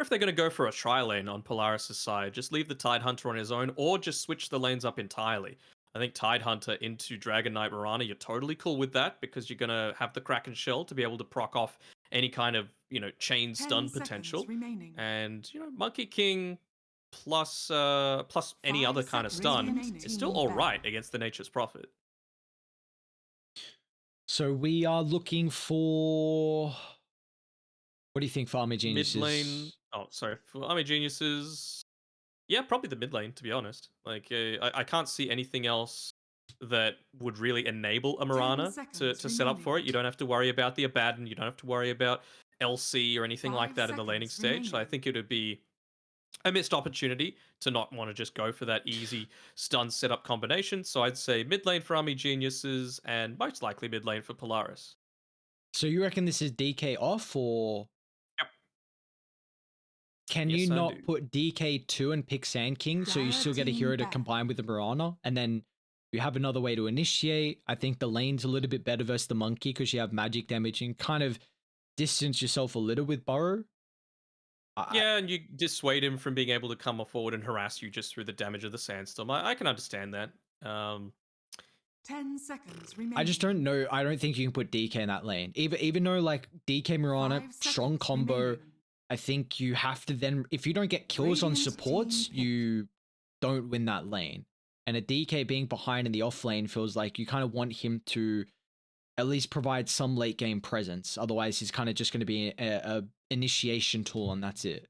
if they're going to go for a tri-lane on Polaris' side. Just leave the Tidehunter on his own, or just switch the lanes up entirely. I think Tidehunter into Dragon Knight Mirana, you're totally cool with that because you're going to have the Kraken Shell to be able to proc off any kind of, chain 10 stun seconds potential. remaining. And, Monkey King plus plus any 5 other kind of seconds stun remaining. is still Team all ban. right against the Nature's Prophet. So we are looking for. What do you think for Army Mid lane. Geniuses? Oh, sorry. For Army Geniuses, yeah, probably the mid lane, to be honest. Like, I can't see anything else that would really enable a 10 Mirana seconds to set up for remaining. it. You don't have to worry about the Abaddon. You don't have to worry about LC or anything like 5 that in the laning seconds stage. So I remaining. think it would be a missed opportunity to not want to just go for that easy stun setup combination. So I'd say mid lane for Army Geniuses and most likely mid lane for Polaris. So you reckon this is DK off, or Yep. can you Yes, I not do. put DK2 and pick Sand King so you Dire still get a team hero to ban. combine with the Mirana, and then you have another way to initiate? I think the lane's a little bit better versus the Monkey because you have magic damage and kind of distance yourself a little with Burrow. Yeah, and you dissuade him from being able to come forward and harass you just through the damage of the sandstorm. I can understand that. 10 seconds I just remaining. don't know. I don't think you can put DK in that lane. Even though like DK Mirana, 5 strong seconds combo, remaining. I think you have to then, if you don't get kills on Radiant supports, team pick. you don't win that lane. And a DK being behind in the off lane feels like you kind of want him to at least provide some late game presence. Otherwise, he's kind of just going to be a initiation tool and that's it.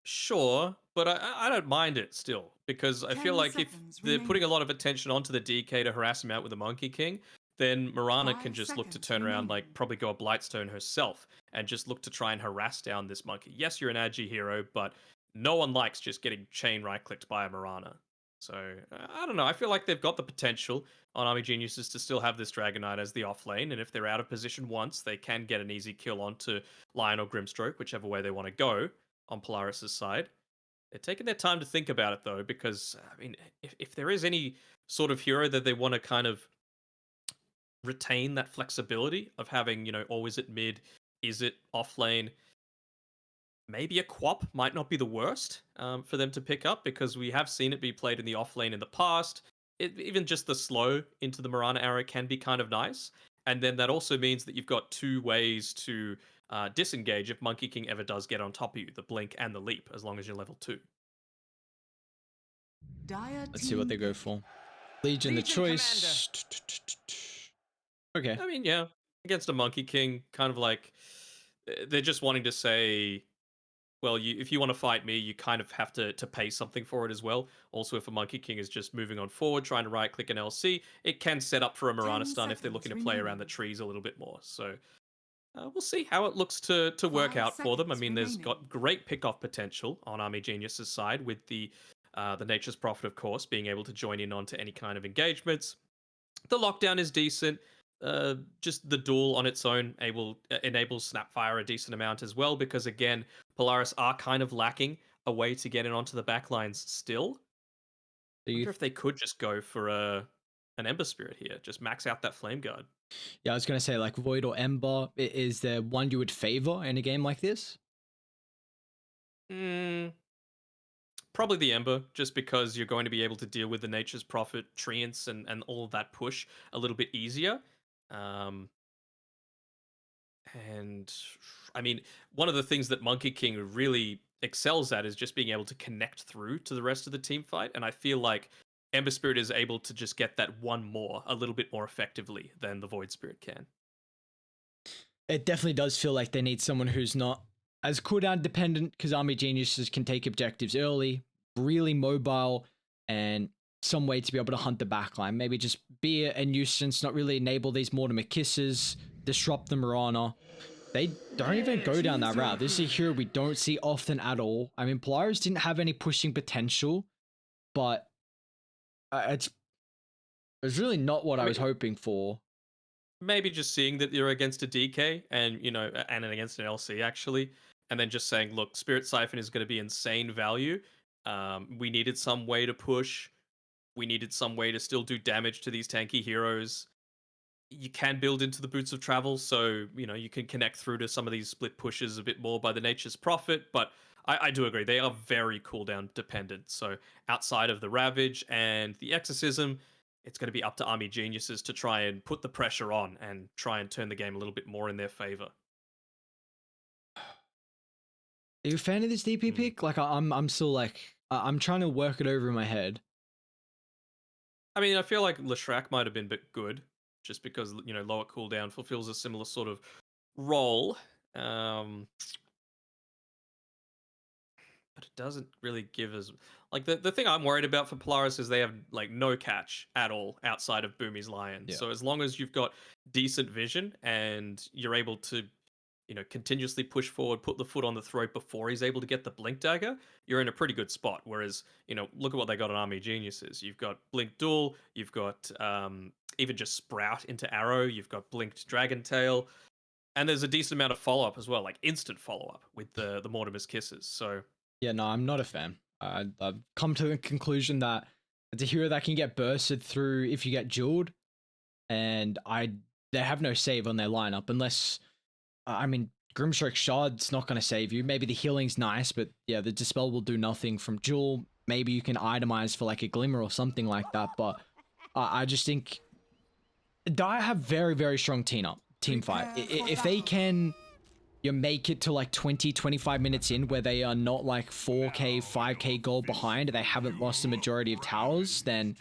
Sure, but I don't mind it still because I feel 10 like if seconds they're putting a remaining. lot of attention onto the DK to harass him out with the Monkey King, then Mirana can 5 just look to seconds turn around, remaining. like probably go a Blightstone herself and just look to try and harass down this monkey. Yes, you're an agi hero, but no one likes just getting chain right clicked by a Mirana. So I don't know. I feel like they've got the potential on Army Geniuses to still have this Dragon Knight as the off lane, and if they're out of position once, they can get an easy kill onto Lion or Grimstroke, whichever way they want to go on Polaris's side. They're taking their time to think about it though, because I mean, if there is any sort of hero that they want to kind of retain that flexibility of having, oh, is it mid, is it off lane? Maybe a Quap might not be the worst for them to pick up because we have seen it be played in the off lane in the past. Even just the slow into the Mirana arrow can be kind of nice. And then that also means that you've got two ways to disengage if Monkey King ever does get on top of you, the blink and the leap, as long as you're level 2. Dire Let's see what team they go pick. for. Legion the Legion Commander. choice. Okay. I mean, yeah, against a Monkey King, kind of like they're just wanting to say, well, if you want to fight me, you kind of have to pay something for it as well. Also, if a Monkey King is just moving on forward, trying to right click an LC, it can set up for a Mirana 10 stun if they're looking seconds to play around the remaining. trees a little bit more. So we'll see how it looks to work 5 out for them. I seconds mean, there's remaining. got great pick-off potential on Army Genius's side with the Nature's Prophet, of course, being able to join in onto any kind of engagements. The lockdown is decent. Just the duel on its own enables Snapfire a decent amount as well, because again, Polaris are kind of lacking a way to get in onto the backlines still. So you Wonder if they could just go for an Ember Spirit here, just max out that Flame Guard. Yeah, I was gonna say like Void or Ember. Is there one you would favor in a game like this? Mm, probably the Ember, just because you're going to be able to deal with the Nature's Prophet, Treants, and all of that push a little bit easier. Um, And I mean, one of the things that Monkey King really excels at is just being able to connect through to the rest of the team fight. And I feel like Ember Spirit is able to just get that one more a little bit more effectively than the Void Spirit can. It definitely does feel like they need someone who's not as cooldown dependent because Army Geniuses can take objectives early, really mobile, and some way to be able to hunt the backline. Maybe just be a nuisance, not really enable these Mortimer Kisses, disrupt the Mirana. They don't even go down that Choose your route. This is a hero we don't see often at all. I mean, Polaris didn't have any pushing potential, but it's really not what I I was mean, hoping for. maybe just seeing that you're against a DK and and against an LC actually, and then just saying, look, Spirit Siphon is going to be insane value. We needed some way to push. We needed some way to still do damage to these tanky heroes. you can build into the boots of travel, so you can connect through to some of these split pushes a bit more by the nature's prophet. But I do agree they are very cooldown dependent. So outside of the ravage and the exorcism, it's going to be up to army geniuses to try and put the pressure on and try and turn the game a little bit more in their favor. Are you a fan of this DP pick? Like, I'm still like, I'm trying to work it over in my head. I mean, I feel like Leshrac might have been a bit good, just because lower cooldown fulfills a similar sort of role. But it doesn't really give us like the thing I'm worried about for Polaris is they have like no catch at all outside of Boomy's Lion. Yeah. So as long as you've got decent vision and you're able to continuously push forward, put the foot on the throat before he's able to get the blink dagger, you're in a pretty good spot. Whereas, look at what they got on Army Geniuses. You've got blink duel, you've got even just sprout into arrow, you've got blinked dragon tail, and there's a decent amount of follow up as well, like instant follow up with the Mortimer's kisses. So Yeah, no, I'm not a fan. I've come to the conclusion that it's a hero that can get bursted through if you get jeweled, and they have no save on their lineup unless, I mean, Grimstrike Shard's not going to save you. Maybe the healing's nice, but yeah, the dispel will do nothing from jewel. Maybe you can itemize for like a glimmer or something like that, but I just think Dire have very, very strong team fight. If they can make it to like 20, 25 minutes in where they are not like 4k, 5k gold behind, they haven't lost the majority of towers, then,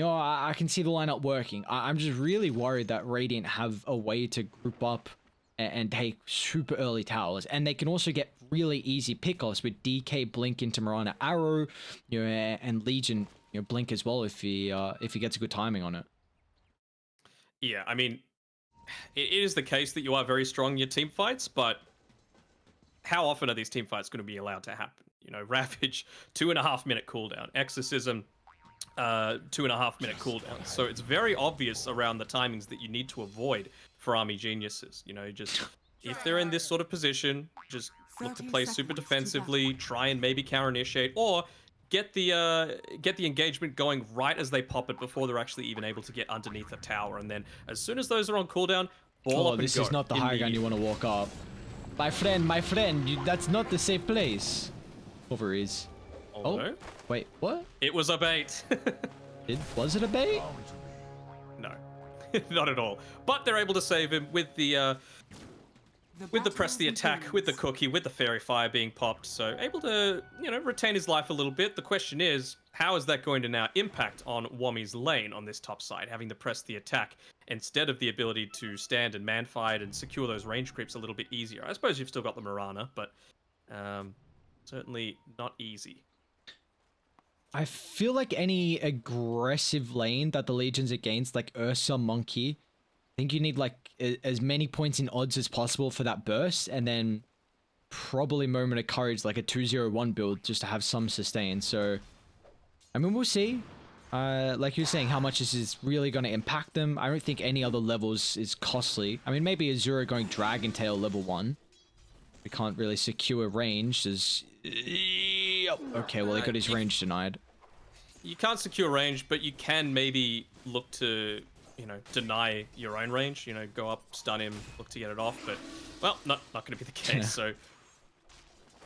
I can see the lineup working. I'm just really worried that Radiant have a way to group up and take super early towers. And they can also get really easy pickoffs with DK blink into Mirana Arrow, and Legion, blink as well if he gets a good timing on it. Yeah, I mean, it is the case that you are very strong in your team fights, but how often are these team fights going to be allowed to happen? Ravage, 2.5 minute cooldown. Exorcism, 2.5 minute cooldown. So it's very obvious around the timings that you need to avoid for army geniuses. Just if they're in this sort of position, just look to play super defensively, try and maybe counter initiate, or get the engagement going right as they pop it before they're actually even able to get underneath a tower. And then as soon as those are on cooldown, ball up and this go. Is not the high ground you want to walk up. My friend, that's not the safe place. Over is. Although, wait, what? It was a bait. Was it a bait? No, not at all. But they're able to save him with the press the attack, with the cookie, with the fairy fire being popped. So able to, retain his life a little bit. The question is, how is that going to now impact on Wami's lane on this top side, having to press the attack instead of the ability to stand and man fight and secure those range creeps a little bit easier? I suppose you've still got the Mirana, but certainly not easy. I feel like any aggressive lane that the Legion's against, like Ursa, Monkey, I think you need like as many points in odds as possible for that burst, and then probably Moment of Courage, like a 201 build, just to have some sustain. So, I mean, we'll see. Like you're saying, how much this is really going to impact them. I don't think any other levels is costly. I mean, maybe Azura going Dragon Tail level 1. We can't really secure range. Okay, well, he got his range denied. You can't secure range, but you can maybe look to, deny your own range. Go up, stun him, look to get it off. But, well, not going to be the case. So,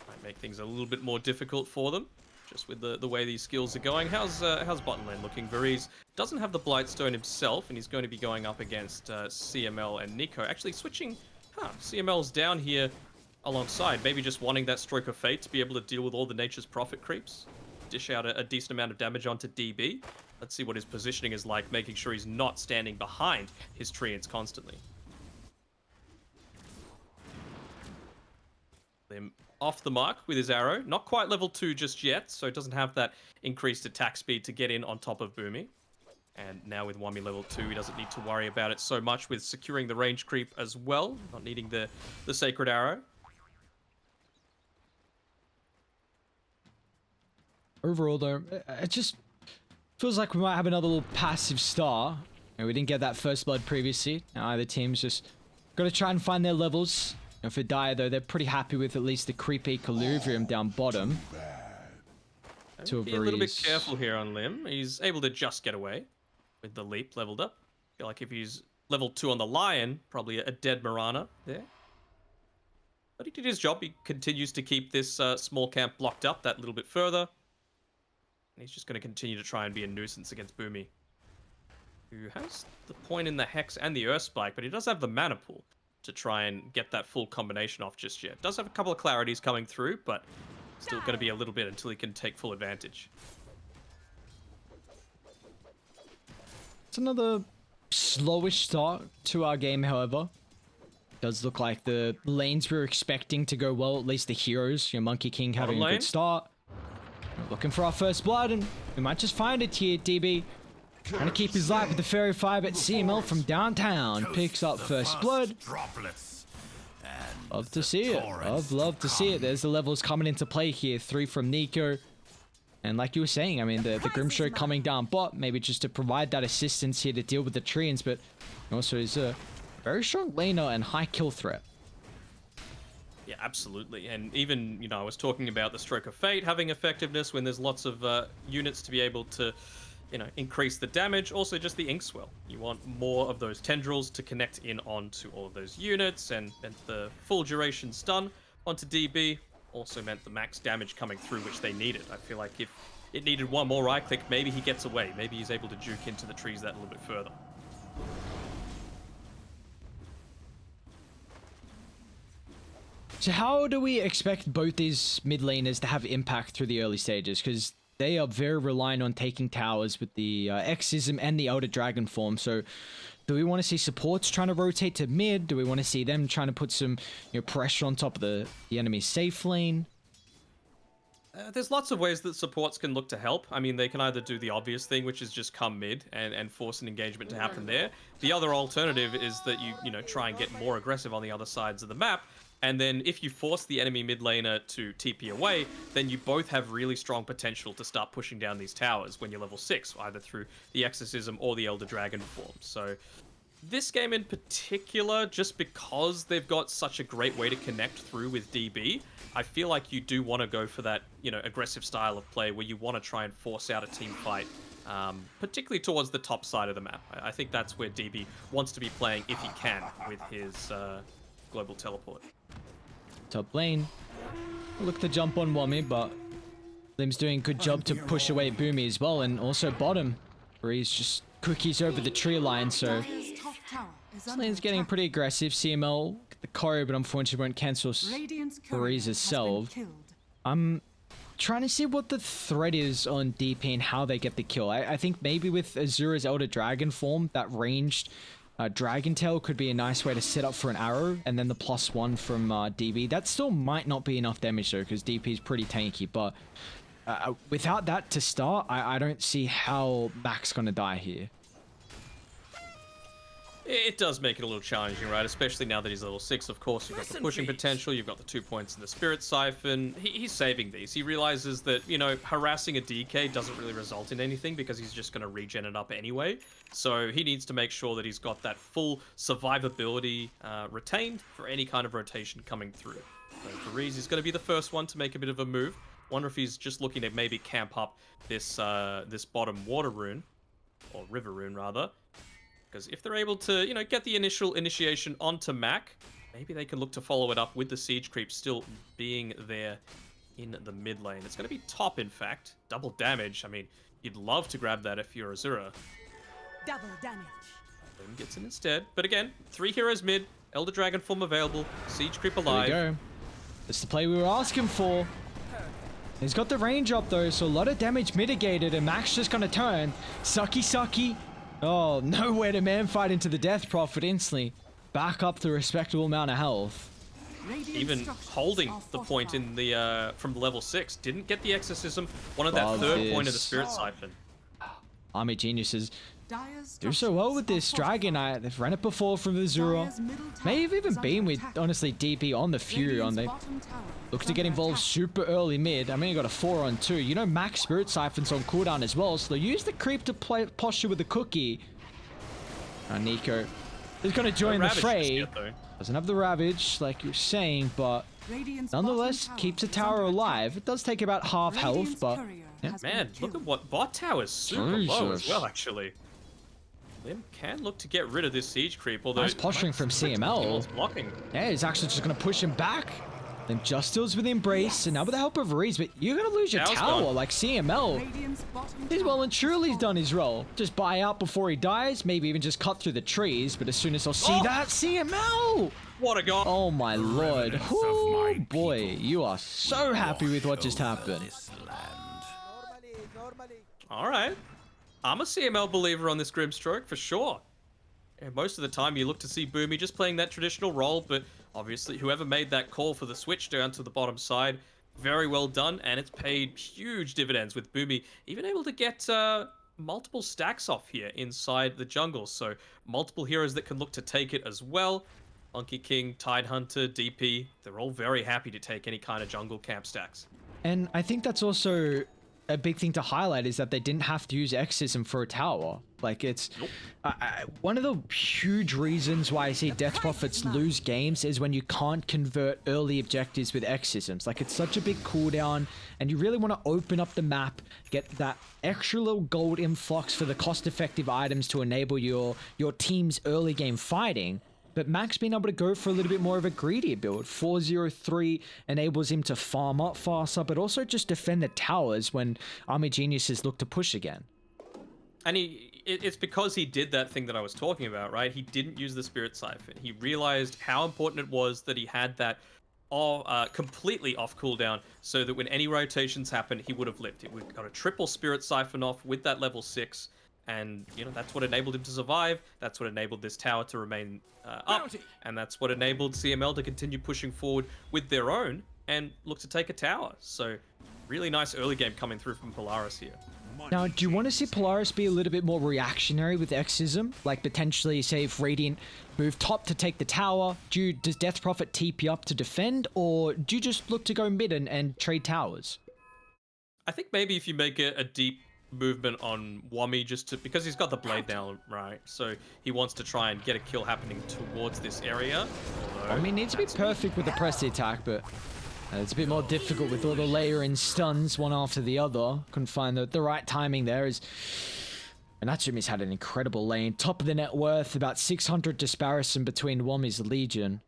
might make things a little bit more difficult for them, just with the way these skills are going. How's bottom lane looking? Varize doesn't have the Blightstone himself, and he's going to be going up against CML and Nico. Actually switching, CML's down here alongside, maybe just wanting that Stroke of Fate to be able to deal with all the Nature's Prophet creeps. Dish out a decent amount of damage onto DB. Let's see what his positioning is like, making sure he's not standing behind his treants constantly. Him off the mark with his arrow. Not quite level 2 just yet, so it doesn't have that increased attack speed to get in on top of Boomy. And now with Wami level 2, he doesn't need to worry about it so much with securing the range creep as well, not needing the Sacred Arrow. Overall, though, it just feels like we might have another little passive star. We didn't get that first blood previously. Now either team's just got to try and find their levels. For Dire, though, they're pretty happy with at least the creepy Colluvium down bottom. Be a little bit careful here on Lim. He's able to just get away with the leap leveled up. I feel like if he's level 2 on the Lion, probably a dead Mirana there. But he did his job. He continues to keep this small camp blocked up that little bit further. And he's just going to continue to try and be a nuisance against Boomy, who has the point in the Hex and the Earth Spike, but he does have the mana pool to try and get that full combination off just yet. Does have a couple of clarities coming through, but still going to be a little bit until he can take full advantage. It's another slowish start to our game, however. Does look like the lanes we were expecting to go well, at least the heroes. Your Monkey King having a good start. We're looking for our first blood, and we might just find it here, DB. Trying to keep his life with the Fairy 5 at CML from downtown. Picks up first blood. Love to see it. I'd love to see it. There's the levels coming into play here. 3 from Nico. And like you were saying, I mean, the Grimshaw coming down bot, maybe just to provide that assistance here to deal with the Treants, but also is a very strong laner and high kill threat. Yeah, absolutely. And even, you know, I was talking about the Stroke of Fate having effectiveness when there's lots of units to be able to, you know, increase the damage. Also, just the Inkswell. You want more of those tendrils to connect in onto all of those units, and the full duration stun onto DB also meant the max damage coming through, which they needed. I feel like if it needed one more right click, maybe he gets away. Maybe he's able to juke into the trees that a little bit further. So how do we expect both these mid laners to have impact through the early stages? Because they are very reliant on taking towers with the Exism and the Elder Dragon form. So do we want to see supports trying to rotate to mid? Do we want to see them trying to put some, you know, pressure on top of the enemy's safe lane? There's lots of ways that supports can look to help. I mean, they can either do the obvious thing, which is just come mid and force an engagement to happen there. The other alternative is that you know, try and get more aggressive on the other sides of the map. And then if you force the enemy mid laner to TP away, then you both have really strong potential to start pushing down these towers when you're level 6, either through the Exorcism or the Elder Dragon form. So this game in particular, just because they've got such a great way to connect through with DB, I feel like you do want to go for that, you know, aggressive style of play where you want to try and force out a team fight, particularly towards the top side of the map. I think that's where DB wants to be playing if he can with his global teleport. Top lane. Look to jump on Wommy, but Lim's doing a good job to push away Boomy as well, and also bottom, where he's just cookies over the tree line, so this lane's getting pretty aggressive. CML, the Kori, but unfortunately won't cancel Breeze's salve. I'm trying to see what the threat is on DP and how they get the kill. I think maybe with Azura's Elder Dragon form, that ranged Dragon Tail could be a nice way to set up for an arrow, and then the +1 from DB. That still might not be enough damage though, because DP is pretty tanky, but without that to start, I don't see how Mac's gonna die here. It does make it a little challenging, right? Especially now that he's level 6, of course. You've got the pushing potential, you've got the 2 points in the Spirit Siphon. He's saving these. He realizes that, you know, harassing a DK doesn't really result in anything because he's just going to regen it up anyway. So he needs to make sure that he's got that full survivability retained for any kind of rotation coming through. So for Reese, he's going to be the first one to make a bit of a move. Wonder if he's just looking to maybe camp up this this bottom water rune, or river rune rather. Because if they're able to, you know, get the initial initiation onto Mac, maybe they can look to follow it up with the siege creep still being there in the mid lane. It's going to be top, in fact. Double damage. I mean, you'd love to grab that if you're Azura. Double damage. Boom gets in instead. But again, 3 heroes mid, Elder Dragon form available, siege creep alive. There we go. That's the play we were asking for. He's got the range up though, so a lot of damage mitigated, and Mac's just going to turn. Sucky. Oh, nowhere to man fight into the Death Prophet instantly. Back up to a respectable amount of health. Even holding the point in the from level 6. Didn't get the Exorcism. Wanted that third point of the Spirit Siphon. Army Geniuses do so well with this Dragon Knight. They've run it before from Azura. May have even been with, honestly, DP on the Fury on. They look to get involved super early mid. I mean, you got a 4-on-2. You know, Max Spirit Siphon's on cooldown as well, so they use the creep to play posture with the cookie. Nico is going to join the fray. Doesn't have the Ravage, like you're saying, but nonetheless keeps the tower alive. It does take about half health, but... Yeah. Man, look at what bot tower is super low as well, actually. Lim can look to get rid of this siege creep, although Nice posturing from CML. Blocking. Yeah, he's actually just going to push him back. Then just steals with the embrace, and now with the help of Reese, but you're going to lose your Tower's tower. gone. Like CML, Radiant's bottom he's well and tower truly is done his role. Just buy out before he dies, maybe even just cut through the trees. But as soon as they'll see that, CML! What a goal! Oh my lord. Oh boy, you are so happy with what just happened. All right. I'm a CML believer on this Grimstroke for sure. And most of the time you look to see Boomy just playing that traditional role, but obviously whoever made that call for the switch down to the bottom side, very well done, and it's paid huge dividends with Boomy even able to get multiple stacks off here inside the jungle. So multiple heroes that can look to take it as well. Monkey King, Tidehunter, DP, they're all very happy to take any kind of jungle camp stacks. And I think that's also a big thing to highlight is that they didn't have to use Exism for a tower. Like it's one of the huge reasons why I see Death Prophets lose games is when you can't convert early objectives with Exisms. Like it's such a big cooldown and you really want to open up the map, get that extra little gold influx for the cost-effective items to enable your team's early game fighting. But Max being able to go for a little bit more of a greedier build. 403 enables him to farm up faster, but also just defend the towers when Army Geniuses look to push again. And it's because he did that thing that I was talking about, right? He didn't use the Spirit Siphon. He realized how important it was that he had that completely off cooldown, so that when any rotations happened, he would have lived. He got a triple Spirit Siphon off with that level 6. And, you know, that's what enabled him to survive. That's what enabled this tower to remain up. And that's what enabled CML to continue pushing forward with their own and look to take a tower. So, really nice early game coming through from Polaris here. Now, do you want to see Polaris be a little bit more reactionary with Exism? Like, potentially, say, if Radiant move top to take the tower, does Death Prophet TP up to defend? Or do you just look to go mid and trade towers? I think maybe if you make a deep movement on Wami because he's got the blade now, right? So he wants to try and get a kill happening towards this area. I mean, needs to be perfect with the press attack, but it's a bit more difficult with all the layering stuns one after the other. Couldn't find the right timing there. And Natsumi's had an incredible lane. Top of the net worth, about 600 disparison between Wami's Legion.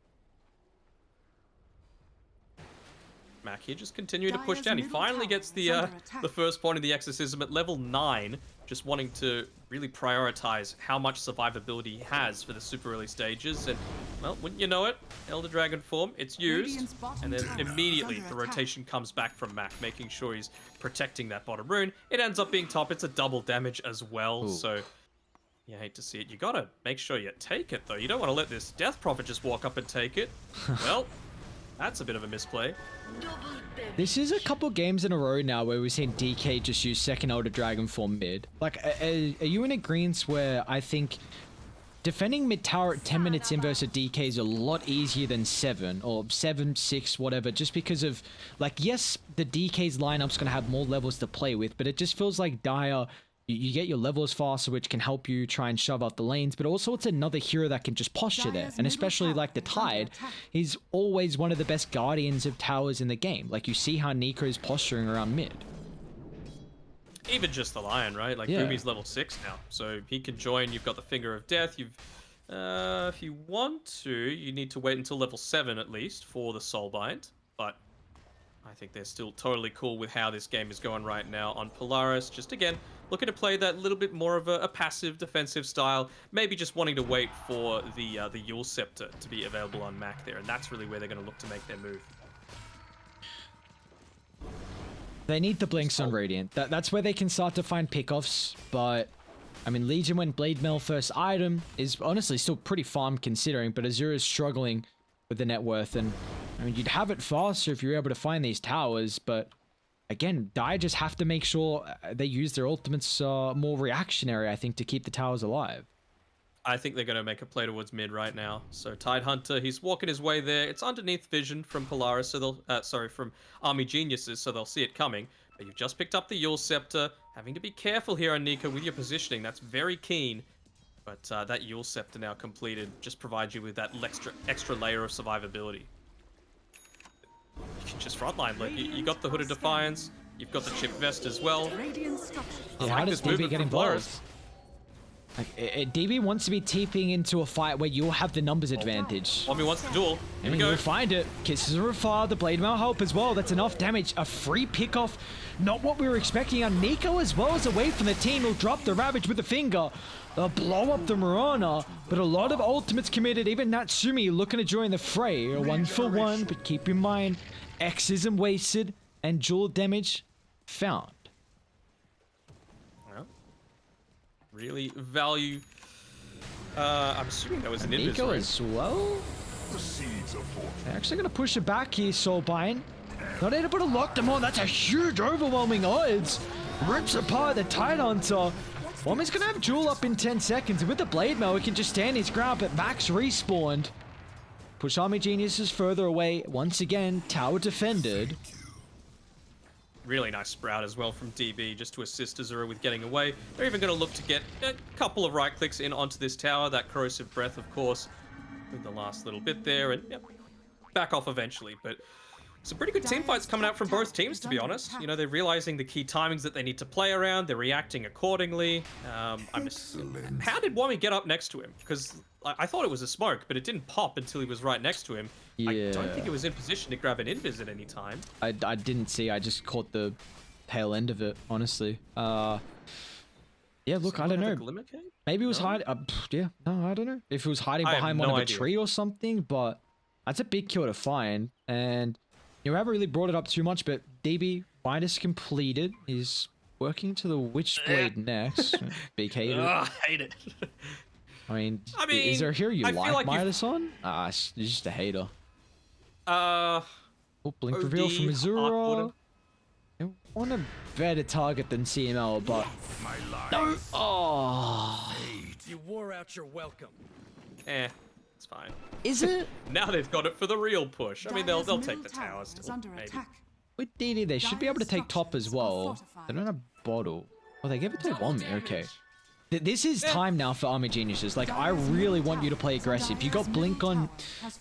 Mac here just continuing to push down. He finally gets the first point of the exorcism at level 9, just wanting to really prioritize how much survivability he has for the super early stages. And, well, wouldn't you know it, Elder Dragon form, it's used, and then immediately the rotation comes back from Mac, making sure he's protecting that bottom rune. It ends up being top. It's a double damage as well, so you hate to see it. You gotta make sure you take it, though. You don't want to let this Death Prophet just walk up and take it. Well, that's a bit of a misplay. This is a couple games in a row now where we've seen DK just use second Elder Dragon form mid. Like, are you in agreement where I think defending mid tower at 10 minutes in versus DK is a lot easier than 7 or 7, 6, whatever, just because of, like, yes, the DK's lineup's going to have more levels to play with, but it just feels like Dire, you get your levels faster, which can help you try and shove out the lanes, but also it's another hero that can just posture there. And especially like the Tide, he's always one of the best guardians of towers in the game. Like, you see how Nico's posturing around mid. Even just the Lion, right? Like, Boomy's level 6 now, so he can join. You've got the Finger of Death. If you want to, you need to wait until level 7 at least for the Soulbind, but I think they're still totally cool with how this game is going right now on Polaris. Just, again, looking to play that little bit more of a passive defensive style, maybe just wanting to wait for the Yule Scepter to be available on Mac there, and that's really where they're going to look to make their move. They need the Blinks on Radiant. That's where they can start to find pickoffs, but I mean, Legion when Blade Mail first item is honestly still pretty farm considering, but Azura's struggling with the net worth, and I mean, you'd have it faster if you're able to find these towers, but again, Dire just have to make sure they use their ultimates more reactionary, I think, to keep the towers alive. I think they're going to make a play towards mid right now. So Tidehunter, he's walking his way there. It's underneath vision from Polaris, so they'll, from Army Geniuses, so they'll see it coming. But you've just picked up the Yule Scepter. Having to be careful here on Nico with your positioning. That's very keen. But that Yule Scepter now completed just provides you with that extra layer of survivability. You can just frontline. Like, you got the Hood of Defiance. You've got the Chip Vest as well. Yeah, how does DB get involved? Like, DB wants to be TPing into a fight where you'll have the numbers advantage. Wami wants the duel. Here we go. You'll find it. Kisses are afar. The blade mail help as well. That's enough damage. A free pick off. Not what we were expecting. And Nico as well is away from the team. He'll drop the Ravage with the finger. They'll blow up the Mirana. But a lot of ultimates committed. Even Natsumi looking to join the fray. A 1-for-1. But keep in mind, X isn't wasted. And dual damage found. Really value. I'm assuming that was an invis, Nico right? as well. They're actually going to push it back here, Soulbind. Not able to lock them on. That's a huge, overwhelming odds. Rips apart the Tidehunter. Wami's going to have Jewel up in 10 seconds. And with the Blade Mail, he can just stand his ground, but Max respawned. Push Army Geniuses further away. Once again, tower defended. Really nice sprout as well from DB just to assist Azura with getting away. They're even going to look to get a couple of right clicks in onto this tower. That corrosive breath, of course, with the last little bit there, and yep, back off eventually. But some pretty good team fights coming out from both teams, to be honest. You know, they're realizing the key timings that they need to play around. They're reacting accordingly. I'm just... How did Wami get up next to him? Because I thought it was a smoke, but it didn't pop until he was right next to him. Yeah. I don't think it was in position to grab an invis at any time. I didn't see. I just caught the tail end of it, honestly. Yeah, look, I don't know. Maybe it was hiding. Yeah, no, I don't know. If it was hiding behind one of a tree or something, but that's a big kill to find. And you haven't really brought it up too much, but DB minus completed. He's working to the Witchblade next. Big hater. I hate it. I mean, is there a hero you like Midas on? You're just a hater. Oh, Blink Reveal from Azura. I want a better target than CML, but no. Oh, you wore out your welcome. It's fine. Is it? Now they've got it for the real push. I mean, they'll take the tower still, maybe. With DD, they should be able to take top as well. They don't have bottle. Well, they gave it to Wami. Okay. This is time now for Army Geniuses. Like, I really want you to play aggressive. You got Blink on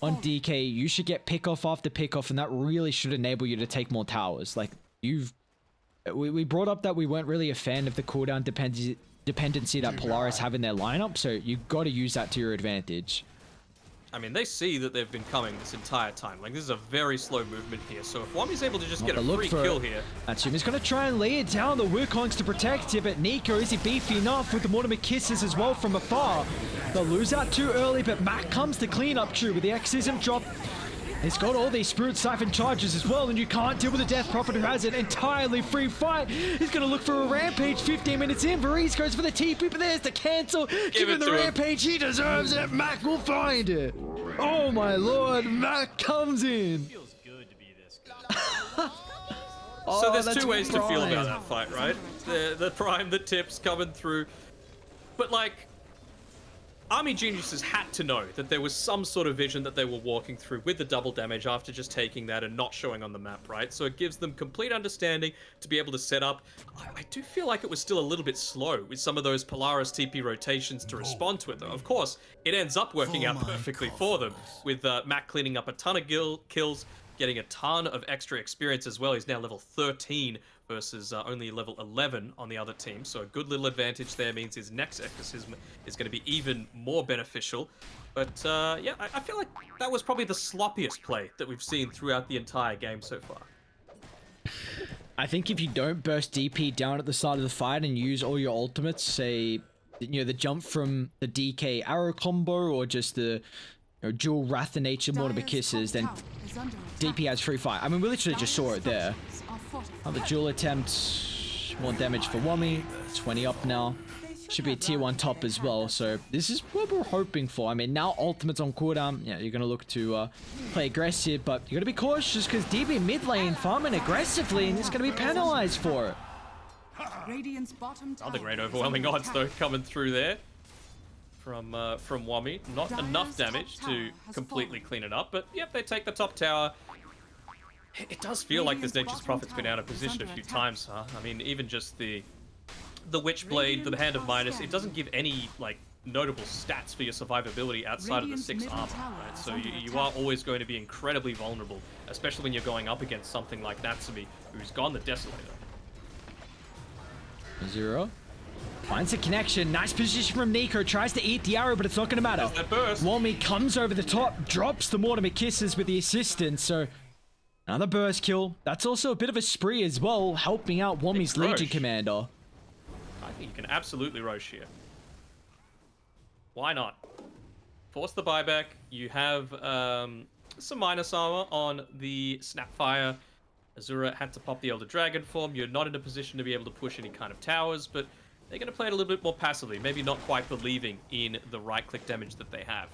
DK. You should get pick off after pick off, and that really should enable you to take more towers. Like, we brought up that we weren't really a fan of the cooldown dependency that Polaris have in their lineup, so you got to use that to your advantage. I mean, they see that they've been coming this entire time. Like, this is a very slow movement here. So if Wami's able to just get a free kill here... Natsumi's going to try and lay it down. The Wukongs to protect it, but Nico, is he beefy enough with the Mortimer Kisses as well from afar? They'll lose out too early, but Mac comes to clean up True with the Exism drop. He's got all these Spirit Siphon charges as well, and you can't deal with the Death Prophet who has an entirely free fight. He's going to look for a Rampage 15 minutes in. Varese goes for the TP, but there's the cancel. Give him the Rampage. He deserves it. Mac will find it. Oh my lord, Mac comes in. Feels good to be this good. So there's two ways to feel about that fight, right? The Prime, the tips coming through. But like, Army Geniuses had to know that there was some sort of vision that they were walking through with the double damage after just taking that and not showing on the map, right? So it gives them complete understanding to be able to set up. I do feel like it was still a little bit slow with some of those Polaris TP rotations to respond to it, though. Of course, it ends up working out perfectly for them, with Mac cleaning up a ton of kills, getting a ton of extra experience as well. He's now level 13 versus only level 11 on the other team. So a good little advantage there means his next exorcism is going to be even more beneficial. But yeah, I feel like that was probably the sloppiest play that we've seen throughout the entire game so far. I think if you don't burst DP down at the start of the fight and use all your ultimates, say, you know, the jump from the DK arrow combo or just the dual Wrath of Nature Mortimer Kisses, then DP has free fight. I mean, we literally just saw it there. Another dual attempt, more damage for Wami. 20 up now. Should be a tier 1 top as well, so this is what we're hoping for. I mean, now ultimate's on cooldown. Yeah, you're going to look to play aggressive, but you got to be cautious because DB mid lane farming aggressively, and it's going to be penalized for it. Another great overwhelming odds, though, coming through there from Wami. Not enough damage to completely clean it up, but yep, they take the top tower. It does feel like this Nature's Prophet's been out of position a few times, huh? I mean, even just the Witchblade, the Hand of Midas, it doesn't give any, like, notable stats for your survivability outside of the 6 armor, right? So you are always going to be incredibly vulnerable, especially when you're going up against something like Natsumi, who's gone the Desolator. 0. Finds a connection. Nice position from Nico. Tries to eat the arrow, but it's not going to matter. There's that burst. Wommy comes over the top, drops the Mortimer Kisses with the assistance. So another burst kill. That's also a bit of a spree as well, helping out Wommy's Legion Commander. I think you can absolutely Roche here. Why not? Force the buyback. You have some minus armor on the Snapfire. Azura had to pop the Elder Dragon form. You're not in a position to be able to push any kind of towers, but they're going to play it a little bit more passively. Maybe not quite believing in the right-click damage that they have.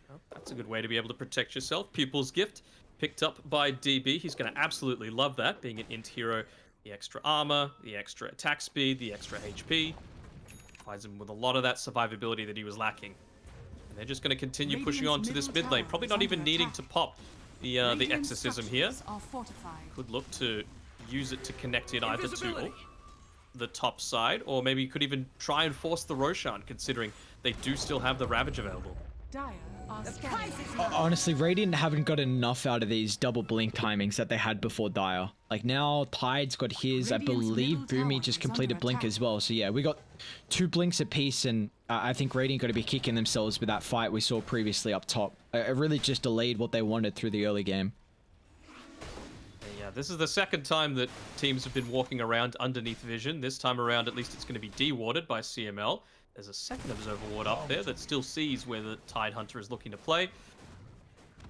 Well, that's a good way to be able to protect yourself. Pupil's Gift picked up by DB. He's going to absolutely love that, being an int hero. The extra armor, the extra attack speed, the extra HP. Provides him with a lot of that survivability that he was lacking. And they're just going to continue pushing on to this mid lane. Probably not even needing to pop the Exorcism here. Could look to use it to connect in either to the top side, or maybe you could even try and force the Roshan, considering they do still have the Ravage available. Honestly, Radiant haven't got enough out of these double blink timings that they had before Dire. Like now, Tide's got his. I believe Boomy just completed blink as well. So yeah, we got 2 blinks apiece, and I think Radiant got to be kicking themselves with that fight we saw previously up top. It really just delayed what they wanted through the early game. Yeah, this is the second time that teams have been walking around underneath vision. This time around, at least it's going to be dewarded by CML. There's a second Observer Ward up there that still sees where the Tide Hunter is looking to play.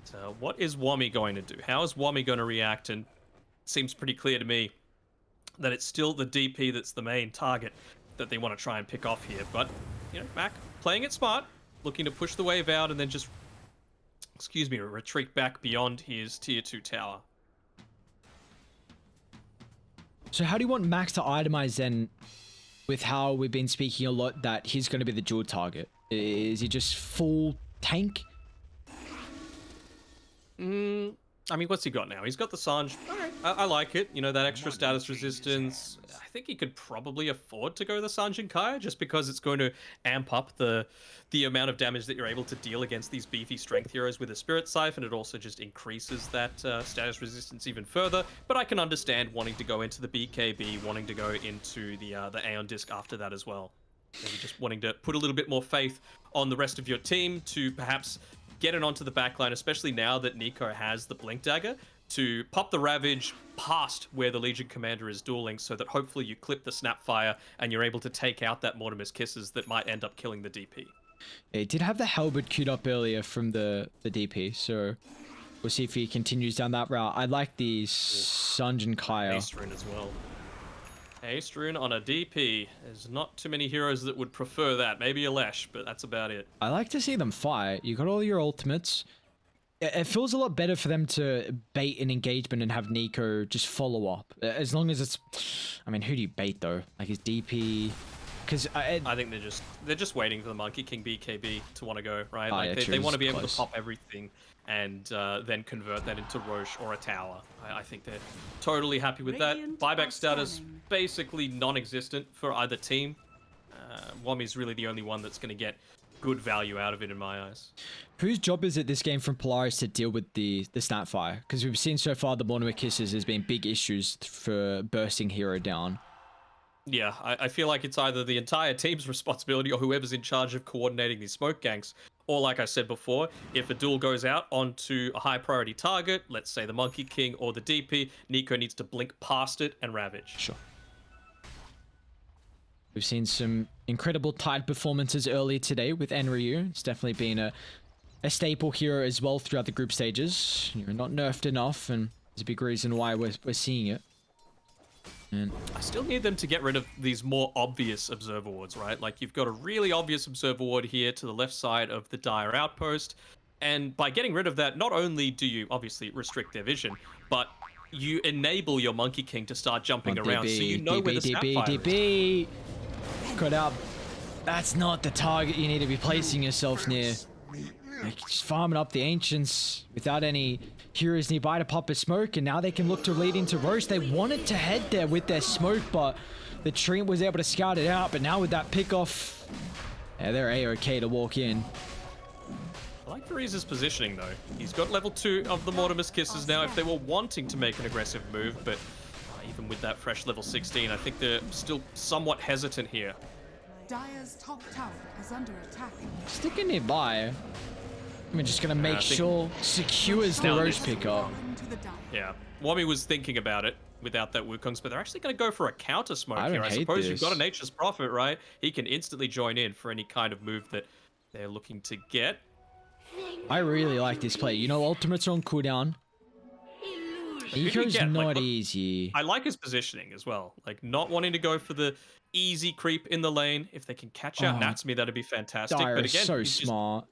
So what is Wommy going to do? How is Wommy going to react? And it seems pretty clear to me that it's still the DP that's the main target that they want to try and pick off here. But, you know, Mac playing it smart, looking to push the wave out and then just, retreat back beyond his tier 2 tower. So how do you want Max to itemize then, with how we've been speaking a lot that he's going to be the dual target? Is he just full tank? I mean, what's he got now? He's got the Sange. All right, I like it. You know, that extra status resistance. I think he could probably afford to go the Sange and Kaya, just because it's going to amp up the amount of damage that you're able to deal against these beefy strength heroes with a Spirit Siphon. It also just increases that status resistance even further. But I can understand wanting to go into the BKB, wanting to go into the Aeon Disc after that as well. Maybe just wanting to put a little bit more faith on the rest of your team to perhaps get it onto the backline, especially now that Nico has the Blink Dagger, to pop the Ravage past where the Legion Commander is dueling, so that hopefully you clip the Snapfire and you're able to take out that Mortimer's Kisses that might end up killing the DP. Yeah, he did have the Halberd queued up earlier from the DP, so we'll see if he continues down that route. I like the Sange and Kaya. Ace Rune as well. Ace Rune on a DP. There's not too many heroes that would prefer that. Maybe a Lesh, but that's about it. I like to see them fight. You got all your ultimates. It feels a lot better for them to bait an engagement and have Nico just follow up. As long as it's... I mean, who do you bait though? Like his DP... Because I think they're just waiting for the Monkey King BKB to want to go, right? Oh, Like yeah, they want to be able close. to pop everything and then convert that into Roche or a tower. I think they're totally happy with that. Radiant Buyback are status scanning. basically non-existent for either team. Wommy's really the only one that's going to get good value out of it in my eyes. whose job is it this game from Polaris to deal with the Snapfire? Because we've seen so far the Mortimer Kisses has been big issues for bursting hero down. Yeah, I feel like it's either the entire team's responsibility or whoever's in charge of coordinating these smoke ganks. Or like I said before, if a duel goes out onto a high priority target, let's say the Monkey King or the DP, Nico needs to blink past it and Ravage. Sure. We've seen some incredible Tide performances earlier today with Enryu. It's definitely been a staple hero as well throughout the group stages. You're not nerfed enough, and there's a big reason why we're seeing it. And I still need them to get rid of these more obvious Observer Wards, right? Like, you've got a really obvious Observer Ward here to the left side of the Dire Outpost, and by getting rid of that, not only do you obviously restrict their vision, but you enable your Monkey King to start jumping around, so you know where the Snapfire is. Cut out. That's not the target you need to be placing yourself near. Like, just farming up the Ancients without any heroes nearby to pop a smoke, and now they can look to lead into Roche. They wanted to head there with their smoke, but the Treant was able to scout it out. But now with that pick-off, yeah, they're A-OK to walk in. I like Fariza's positioning, though. He's got level 2 of the Mortimer's Kisses now if they were wanting to make an aggressive move, but Even with that fresh level 16, I think they're still somewhat hesitant here. Dire's top tower is under attack. Sticking nearby. I'm just gonna make I think- sure secures the Now Roche this- pickup. To the Dire. Yeah, Wami was thinking about it without that Wukongs, but they're actually going to go for a counter smoke I here. don't I hate suppose you've got a this. Nature's Prophet, right? He can instantly join in for any kind of move that they're looking to get. I really like this play. You know, ultimates are on cooldown. you Eco's get, like, not look, easy. I like his positioning as well. Like, not wanting to go for the easy creep in the lane. If they can catch out Oh, Natsumi, that'd be fantastic. Dire but is again, so he's just- smart.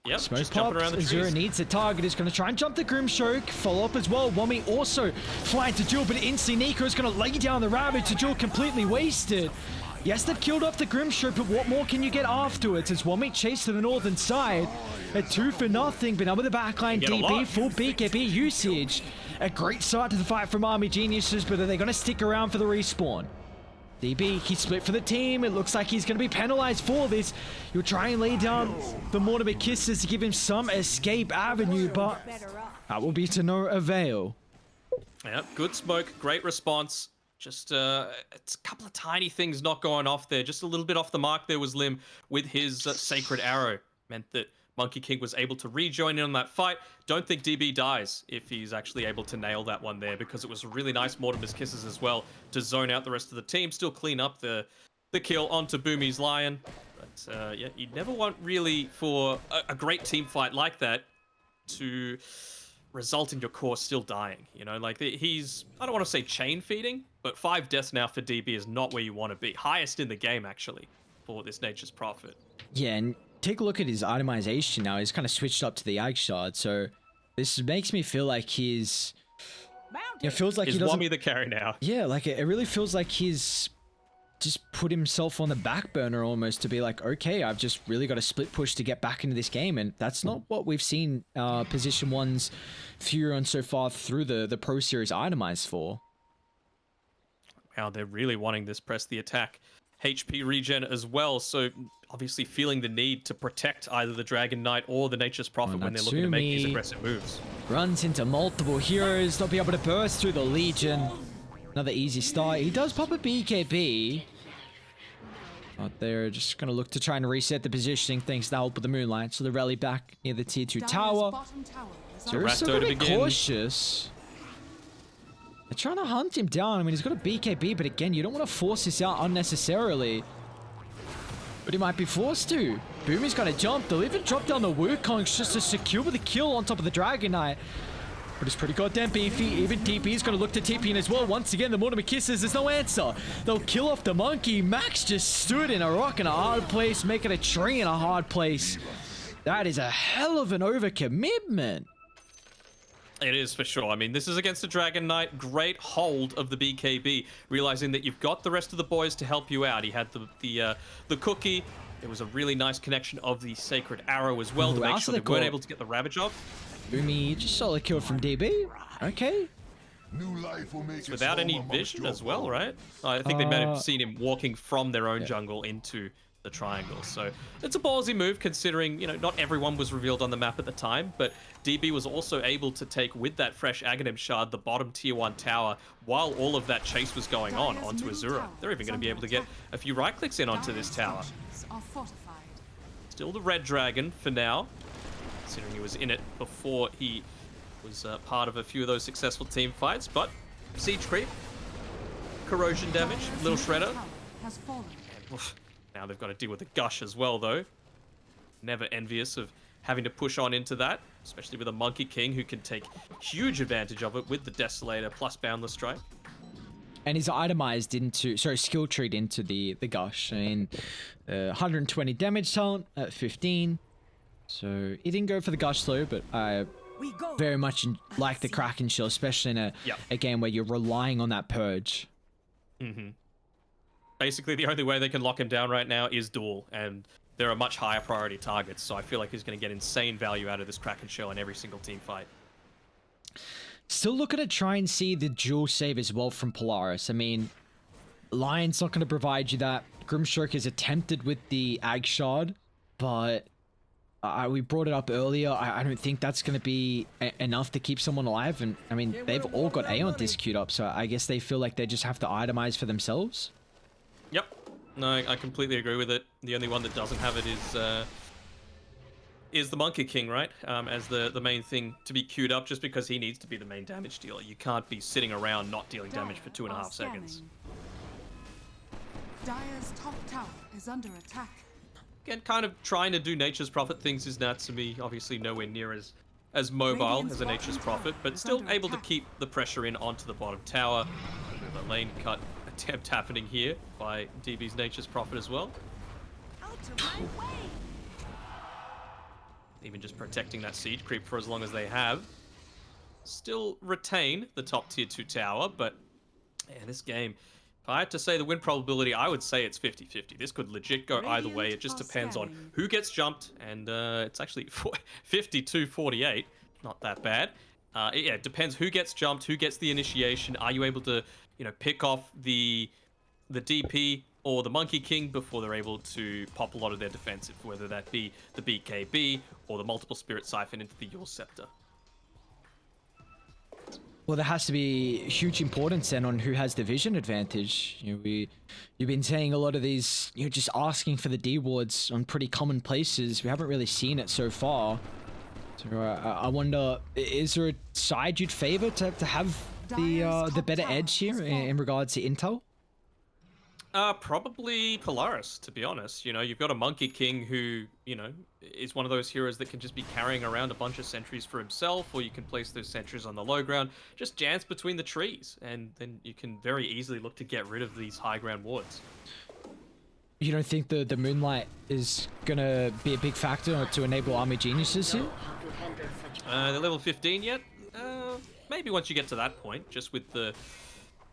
Yep, Smoke just jumping pops. around the Azura trees. needs the target. Is going to try and jump the Grimstroke. Follow up as well. Wami also flying to duel, but instantly Nico is going to lay down the Ravage to duel, completely wasted. Yes, they've killed off the Grimstroke, but what more can you get afterwards? As Wami chased to the northern side. A 2 for nothing, but now with the backline Get a DP, lot. full BKB usage. A great start to the fight from Army Geniuses, but are they going to stick around for the respawn? DB, he split for the team. It looks like he's going to be penalized for this. You'll try and lay down the Mortimer Kisses to give him some escape avenue, but that will be to no avail. Yep, good smoke, great response. Just it's a couple of tiny things not going off there. Just a little bit off the mark there was Lim with his Sacred Arrow. Meant that Monkey King was able to rejoin in on that fight. Don't think DB dies if he's actually able to nail that one there, because it was really nice Mortimer's Kisses as well to zone out the rest of the team. Still clean up the kill onto Boomy's Lion. But yeah, you never want really for a great team fight like that to result in your core still dying. You know, like he's, I don't want to say chain feeding, but 5 deaths now for DB is not where you want to be. Highest in the game, actually, for this Nature's Prophet. Yeah, and take a look at his itemization now. He's kind of switched up to the Ag Shard, so this makes me feel like he's... It feels like Is he doesn't... Wami the carry now? Yeah, like it really feels like he's just put himself on the back burner almost to be like, okay, I've just really got to split push to get back into this game, and that's not what we've seen Position 1's Furion so far through the Pro Series itemized for. Wow, they're really wanting this press the attack. HP regen as well, so obviously feeling the need to protect either the Dragon Knight or the Nature's Prophet when they're looking to make these Natsumi aggressive moves. Runs into multiple heroes. They'll be able to burst through the Legion. Another easy start. He does pop a BKB. But they're just going to look to try and reset the positioning thanks to the help of the Moonlight. So the rally back near the tier 2 Dire's tower. bottom tower is They're under still Ratto going to to be begin. cautious. They're trying to hunt him down. I mean, he's got a BKB, but again, you don't want to force this out unnecessarily. But he might be forced to. Boomy's got to jump. They'll even drop down the Wukongs just to secure the kill on top of the Dragon Knight. But it's pretty goddamn beefy. Even TP's going to look to TP in as well. Once again, the Mortimer Kisses, there's no answer. They'll kill off the monkey. Max just stood in a rock in a hard place, making a tree in a hard place. That is a hell of an overcommitment. It is for sure. I mean, this is against the Dragon Knight. Great hold of the BKB, realizing that you've got the rest of the boys to help you out. He had the cookie. There was a really nice connection of the Sacred Arrow as well to make sure they weren't able to get the Ravage off. Boomy, just solid kill from DB. Okay. Without any vision as well, right? I think they might have seen him walking from their own jungle into the triangle. So it's a ballsy move considering, you know, not everyone was revealed on the map at the time, but DB was also able to take with that fresh Aghanim shard the bottom tier 1 tower while all of that chase was going on onto Azura. They're even going to be able to get a few right clicks in onto this tower. Are fortified. Still the red dragon for now, considering he was in it before he was part of a few of those successful team fights, but siege creep, corrosion damage, little shredder. Has fallen. Oof. Now they've got to deal with the gush as well, though. Never envious of having to push on into that, especially with a Monkey King who can take huge advantage of it with the Desolator plus Boundless Strike. And he's itemized into, sorry, skill treed into the gush. I mean, 120 damage talent at 15. So he didn't go for the gush though, but I We go. very much like the Kraken Shield, especially in a game where you're relying on that purge. Mm-hmm. Basically, the only way they can lock him down right now is duel, and there are much higher priority targets, so I feel like he's going to get insane value out of this Kraken Shell in every single team fight. Still looking to try and see the dual save as well from Polaris. I mean, Lion's not going to provide you that. Grimstroke is attempted with the Ag Shard, but We brought it up earlier. I don't think that's going to be enough to keep someone alive. And I mean, they've all got Aeon disc queued up, so I guess they feel like they just have to itemize for themselves. Yep. No, I completely agree with it. The only one that doesn't have it is the Monkey King, right? As the main thing to be queued up, just because he needs to be the main damage dealer. You can't be sitting around not dealing damage for 2.5 seconds. Dire's top tower is under attack. Again, kind of trying to do Nature's Prophet things is Natsumi. Obviously nowhere near as mobile as a Nature's Prophet, but still able to keep the pressure in onto the bottom tower. The lane cut attempt happening here by DB's Nature's Prophet as well. Out of my way. Even just protecting that siege creep for as long as they have. Still retain the top tier 2 tower, but yeah, this game, if I had to say the win probability, I would say it's 50-50. This could legit go either way. It just depends on who gets jumped, and it's actually 52-48. Not that bad. Yeah, it depends who gets jumped, who gets the initiation. Are you able to, pick off the DP or the Monkey King before they're able to pop a lot of their defensive, whether that be the BKB or the multiple Spirit Siphon into the Yule Scepter. Well, there has to be huge importance then on who has the vision advantage. You've been saying a lot of these, just asking for the D wards on pretty common places. We haven't really seen it so far. So I wonder, is there a side you'd favor to have the better edge here in regards to intel? Probably Polaris, to be honest. You've got a Monkey King who, is one of those heroes that can just be carrying around a bunch of sentries for himself, or you can place those sentries on the low ground, just dance between the trees, and then you can very easily look to get rid of these high ground wards. You don't think the Moonlight is gonna be a big factor to enable Army Geniuses here? They're level 15 yet? Maybe once you get to that point, just with the...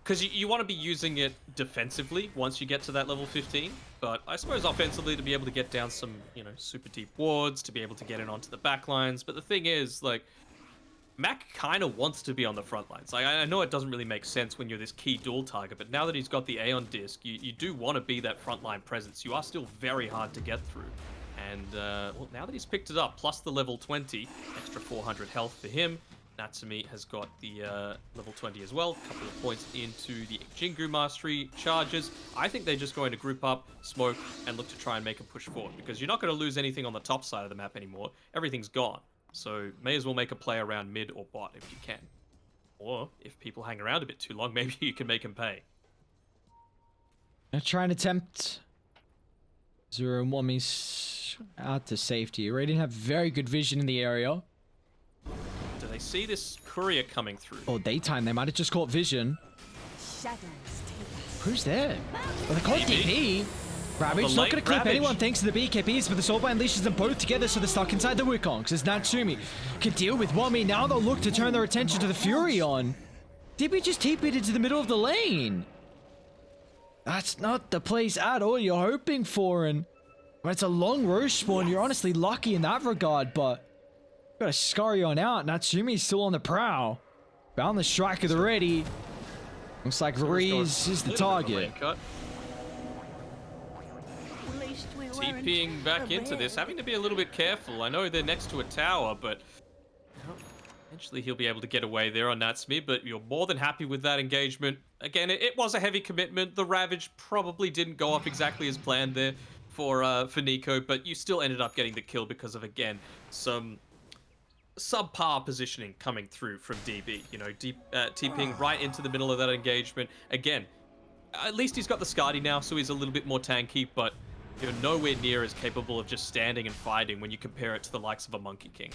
Because you want to be using it defensively once you get to that level 15, but I suppose offensively to be able to get down some, super deep wards, to be able to get in onto the back lines. But the thing is, Mac kind of wants to be on the front lines. I know it doesn't really make sense when you're this key dual target, but now that he's got the Aeon disc, you do want to be that frontline presence. You are still very hard to get through. And, well, now that he's picked it up, plus the level 20, extra 400 health for him, Natsumi has got the level 20 as well. A couple of points into the Jingu Mastery charges. I think they're just going to group up, smoke, and look to try and make a push forward, because you're not going to lose anything on the top side of the map anymore. Everything's gone. So may as well make a play around mid or bot if you can. Or if people hang around a bit too long, maybe you can make them pay. Gonna try and attempt Zero Mommy's out to safety. You already have very good vision in the area. Do they see this courier coming through? Or daytime, they might have just caught vision. Shadows take Who's there? Well, they caught DP. Ravage, The not late going to clip Ravage. anyone thanks to the BKBs, but the Soulbite unleashes them both together, so they're stuck inside the Wukongs. As Natsumi can deal with Wami, now they'll look to turn their attention to the Furion. Did we just TP'd into the middle of the lane? That's not the place at all you're hoping for, and when it's a long Roche spawn, you're honestly lucky in that regard, but got a Scarion out. Natsumi's still on the prowl. Found the striker already. Looks like Reese is the target. TPing back into this, having to be a little bit careful. I know they're next to a tower, but eventually he'll be able to get away there on Natsumi, but you're more than happy with that engagement. Again, it was a heavy commitment. The Ravage probably didn't go off exactly as planned there for Nico, but you still ended up getting the kill because of, again, some subpar positioning coming through from DB. TPing right into the middle of that engagement. Again, at least he's got the Skadi now, so he's a little bit more tanky, but you're nowhere near as capable of just standing and fighting when you compare it to the likes of a Monkey King.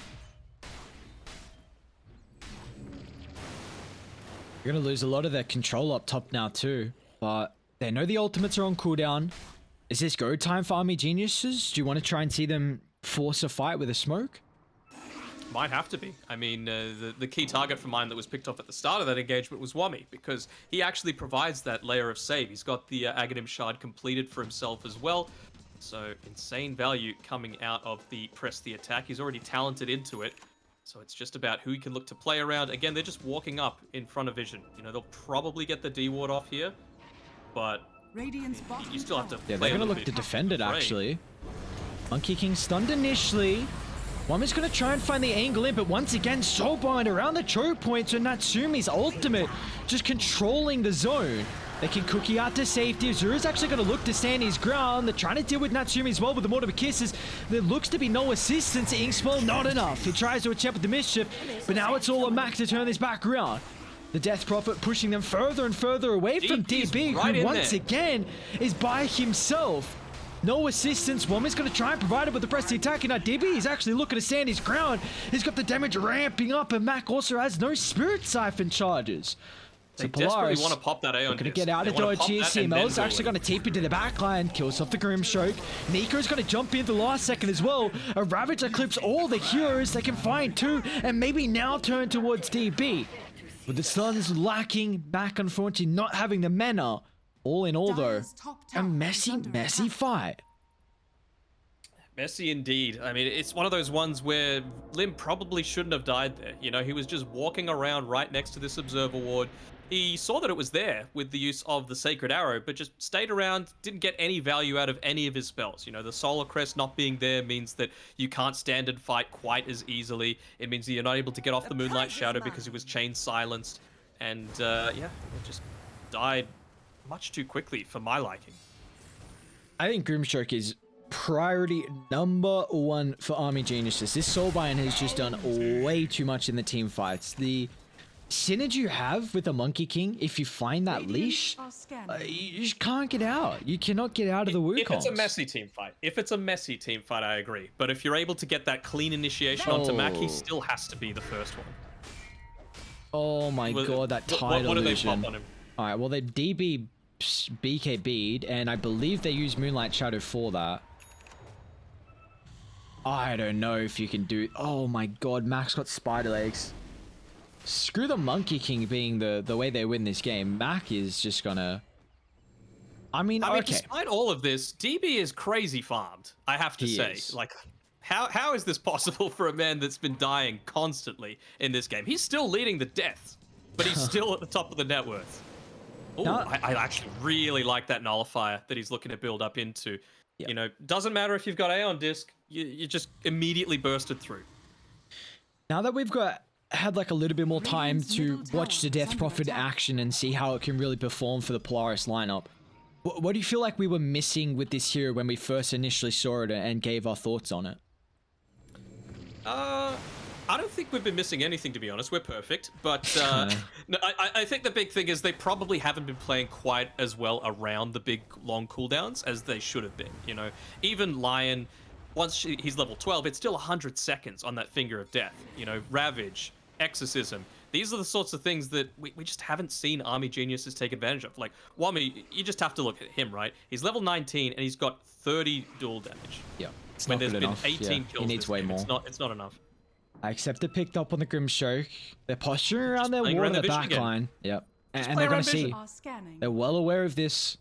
You're going to lose a lot of their control up top now too, but they know the ultimates are on cooldown. Is this go time for Army Geniuses? Do you want to try and see them force a fight with a smoke? Might have to be. I mean, the key target for mine that was picked off at the start of that engagement was Wami, because he actually provides that layer of save. He's got the Aghanim Shard completed for himself as well. So insane value coming out of the press the attack. He's already talented into it. So it's just about who he can look to play around. Again, they're just walking up in front of vision. They'll probably get the D ward off here, but Radiant's you still have to Yeah, play they're a going to little look to bit defend it afraid. actually. Monkey King stunned initially. Wami's going to try and find the angle in, but once again, Soulbind around the choke point, so Natsumi's ultimate just controlling the zone. They can cookie out to safety. Azura's actually going to look to stand his ground. They're trying to deal with Natsumi as well with the Mortar of Kisses. There looks to be no assistance. Inkspell, not enough. He tries to attempt with the mischief, but now it's all on Max to turn this back around. The Death Prophet pushing them further and further away from DB, right who once again is by himself. No assistance. Wami's going to try and provide it with the press the attack. And now DB is actually looking to stand his ground. He's got the damage ramping up, and Mac also has no Spirit Siphon charges. They So Polaris desperately want to pop that Aeon. going to get out of dodge here. CML's actually going to tape into the backline. Kills off the Grimstroke. Nico's going to jump in the last second as well. A Ravage eclipse all the heroes. They can find two and maybe now turn towards DB. But the Suns lacking back, unfortunately, not having the mana. All in all, though, Dire's top a tower is messy, under messy attack. fight. Messy indeed. I mean, it's one of those ones where Lim probably shouldn't have died there. You know, he was just walking around right next to this observer ward. He saw that it was there with the use of the Sacred Arrow, but just stayed around, didn't get any value out of any of his spells. You know, the Solar Crest not being there means that you can't stand and fight quite as easily. It means that you're not able to get off the Moonlight Shadow because he was chain silenced. And, yeah, it just died much too quickly for my liking. I think Grimstroke is priority number one for Army Geniuses. This Soulbind has just done way too much in the team fights. The synergy you have with the Monkey King, if you find that leash, Are scanning. you just can't get out. You cannot get out of the Wukongs. If it's a messy team fight, I agree. But if you're able to get that clean initiation onto Mac, he still has to be the first one. Oh my god, that tide What do they illusion. pop on him? Alright, well they DB BKB'd, and I believe they use Moonlight Shadow for that. I don't know if you can do... Oh my god, Max got spider legs. Screw the Monkey King being the way they win this game. Mac is just gonna... I mean, okay. Despite all of this, DB is crazy farmed, I have to He say. is. Like, how is this possible for a man that's been dying constantly in this game? He's still leading the deaths, but he's still at the top of the net worth. Ooh, No. I actually really like that nullifier that he's looking to build up into. Yep. You know, doesn't matter if you've got Aeon Disc, you just immediately bursted through. Now that we've had like a little bit more time Radiant's to middle watch the tower is Death under Prophet attack. action and see how it can really perform for the Polaris lineup, what do you feel like we were missing with this hero when we first initially saw it and gave our thoughts on it? I don't think we've been missing anything, to be honest. We're perfect, but no, I think the big thing is they probably haven't been playing quite as well around the big long cooldowns as they should have been. You know, even Lion, once he's level 12, it's still 100 seconds on that Finger of Death. You know, Ravage, Exorcism. These are the sorts of things that we just haven't seen Army Geniuses take advantage of. Like, Wami, you just have to look at him, right? He's level 19 and he's got 30 dual damage. Yeah, it's When not there's good been enough. 18 Yeah, kills he needs this way game. more. It's not enough. I accept it picked up on the Grimstroke. They're posturing around their playing wall around in the the vision back again. line. Yep. And play they're going around to see. vision. Are scanning. They're well aware of this.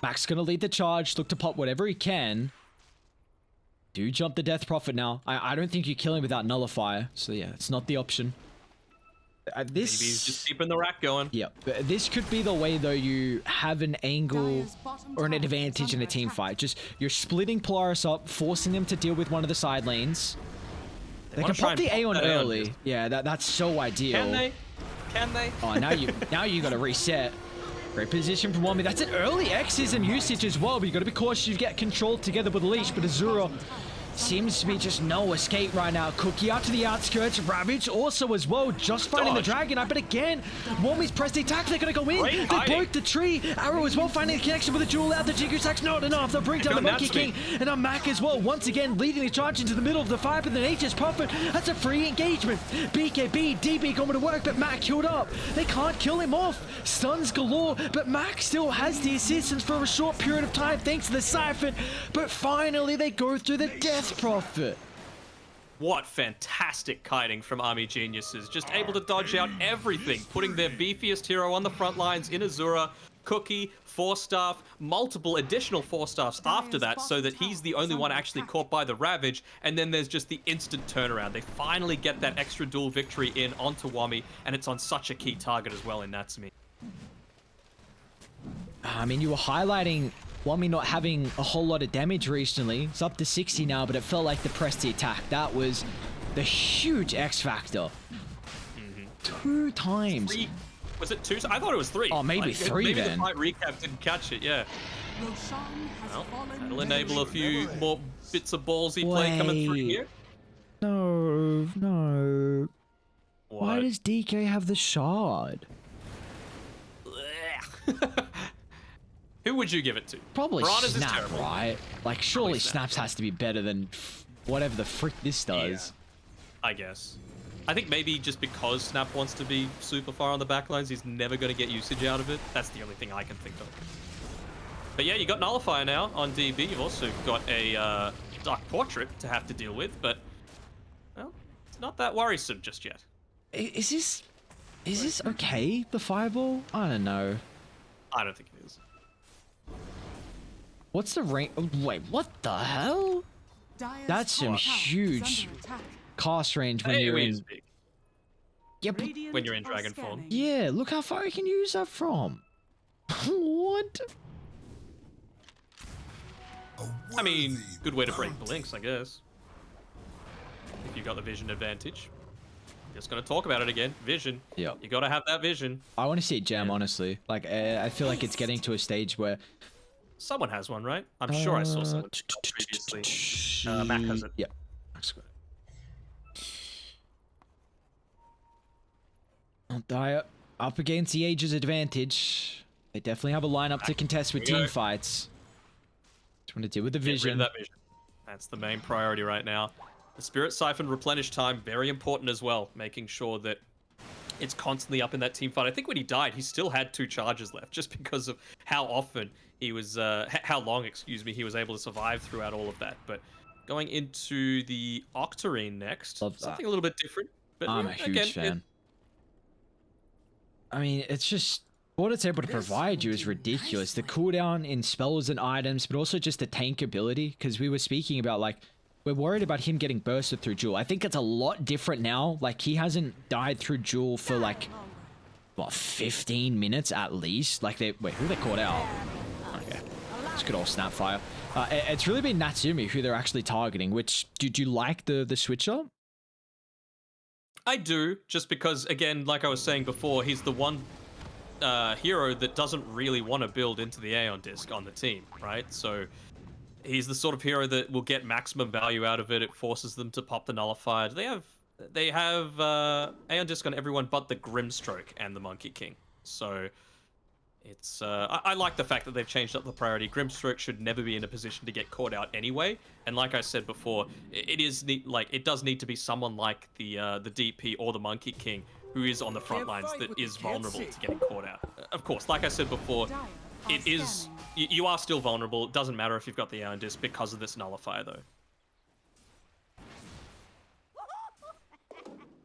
Mac's going to lead the charge, look to pop whatever he can. Do jump the Death Prophet now. I don't think you kill him without Nullifier. So yeah, it's not the option. Maybe he's just keeping the rack going. Yep. But this could be the way, though, you have an angle Dire's bottom or an tower is advantage in under a team attack. fight. Just, you're splitting Polaris up, forcing them to deal with one of the side lanes. They wanna can try pop and the pop Aeon that Aeon early. disc. Yeah, that's so ideal. Can they? Can they? Oh, now you got to reset. Great position from Wami. That's an early Exorcism usage as well, but you got to be cautious. You get controlled together with Leash, but Azura seems to be just no escape right now. Cookie out to the outskirts. Ravage also as well, just fighting the Dodge. Dragon Knight, but again, Wami's pressed the attack. They're going to go in. Great They hiding. broke the tree. Arrow as well, finding a connection with the jewel out. The Jingu attack's not enough. They'll bring down the got Monkey Natsumi. King. And now Mac as well, once again, leading the charge into the middle of the fire, but then HS Prophet, that's a free engagement. BKB, DB going to work, but Mac killed up. They can't kill him off. Stuns galore, but Mac still has the assistance for a short period of time thanks to the Siphon. But finally, they go through the Death Prophet. What fantastic kiting from Army Geniuses. Just able to dodge out everything, putting their beefiest hero on the front lines in Azura, Cookie, 4-staff, multiple additional 4-staffs after that, so that he's the only one actually caught by the Ravage, and then there's just the instant turnaround. They finally get that extra duel victory in onto Wami, and it's on such a key target as well in Natsumi. I mean, you were highlighting Wami not having a whole lot of damage recently. It's up to 60 now, but it felt like the press the attack. That was the huge X factor. 2 times. 3. Was it 2? I thought it was 3. Oh, maybe 3 maybe then. the fight recap didn't catch it, yeah. Roshan has Well, fallen that'll enable a few memory. more bits of ballsy play coming through Wait. here. No. Why What? does DK have the shard? Who would you give it to? Probably Piranhas is Snap, terrible. right? Like, surely Snap. Snaps has to be better than whatever the frick this does. I guess. I think maybe just because Snap wants to be super far on the backlines, he's never going to get usage out of it. That's the only thing I can think of. But yeah, you got Nullifier now on DB. You've also got a Dark Portrait to have to deal with, but, well, it's not that worrisome just yet. Is this okay, the fireball? I don't know. I don't think it is. What's the range? Wait, what the hell? Dire's That's some top tower is huge under attack. cast range when Hey, you're we in. use big. Yeah, but Radiant when you're in are dragon form. scanning. yeah, look how far you can use that from. What? I mean, good way to break blinks, I guess. If you got the vision advantage. Just gonna talk about it again. Vision. Yep. You gotta have that vision. I want to see it jam, Yeah. honestly. Like, I feel like it's getting to a stage where. Someone has one, right? I'm sure I saw someone previously. Mac has it. Yep. Mac's got it. Oh, Dire up against the Aegis advantage. They definitely have a lineup to contest with Here we team go. fights. Just want to deal with the Get rid vision. of that vision. That's the main priority right now. The Spirit Siphon replenish time, very important as well. Making sure that it's constantly up in that team fight. I think when he died, he still had 2 charges left, just because of how often he was, how long, excuse me, he was able to survive throughout all of that. But going into the Octarine next, Love that. something a little bit different. But I'm yeah, a huge again, fan. I mean, it's just what it's able to provide you is ridiculous. The cooldown in spells and items, but also just the tank ability. Because we were speaking about, like, we're worried about him getting bursted through Jewel. I think it's a lot different now. Like, he hasn't died through Jewel for, like, what, 15 minutes at least? Like, wait, who they caught out? Okay. It's good old Snapfire. It's really been Natsumi who they're actually targeting, which, did you like the switch up? I do, just because, again, like I was saying before, he's the one hero that doesn't really want to build into the Aeon Disc on the team, right? So he's the sort of hero that will get maximum value out of it. It forces them to pop the Nullifier. They have Aeon Disc on everyone but the Grimstroke and the Monkey King. So it's I like the fact that they've changed up the priority. Grimstroke should never be in a position to get caught out anyway. And like I said before, it does need to be someone like the DP or the Monkey King who is on the front lines that is vulnerable to getting caught out. Of course, like I said before, Dire are it is scanning. you are still vulnerable. It doesn't matter if you've got the Iron Disc because of this Nullifier though.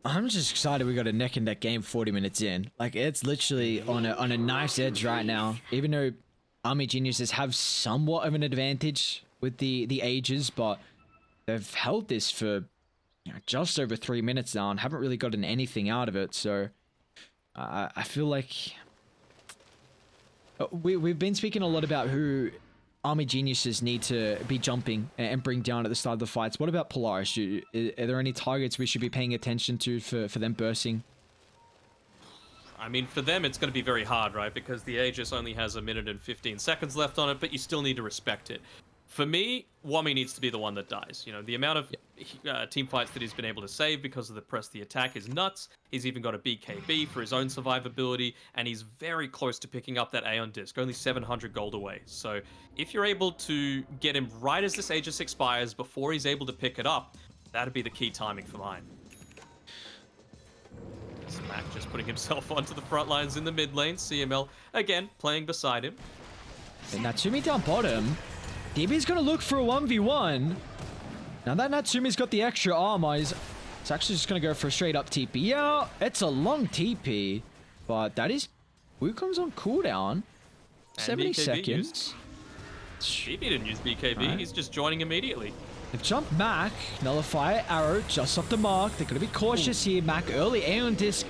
I'm just excited we got a neck and neck game 40 minutes in. Like, it's literally on a knife's edge right now. Even though Army Geniuses have somewhat of an advantage with the ages, but they've held this for just over 3 minutes now and haven't really gotten anything out of it. So I feel like we've been speaking a lot about who Army Geniuses need to be jumping and bring down at the start of the fights. What about Polaris? Are there any targets we should be paying attention to for them bursting? I mean, for them, it's going to be very hard, right? Because the Aegis only has 1 minute and 15 seconds left on it, but you still need to respect it. For me, Wami needs to be the one that dies. You know, the amount of team fights that he's been able to save because of the press the attack is nuts. He's even got a BKB for his own survivability, and he's very close to picking up that Aeon Disc, only 700 gold away. So if you're able to get him right as this Aegis expires before he's able to pick it up, that'd be the key timing for mine. Smack just putting himself onto the front lines in the mid lane. CML, again, playing beside him. And Natsumi down bottom. DB's gonna look for a 1v1. Now that Natsumi's got the extra armor, he's actually just gonna go for a straight up TP. Yeah, it's a long TP, but that is Wukong's on cooldown. 70 BKB seconds. DB didn't use BKB, Right. he's just joining immediately. They've jumped Mac, Nullifier, Arrow, just off the mark. They're gonna be cautious here. Mac early, Aeon Disc.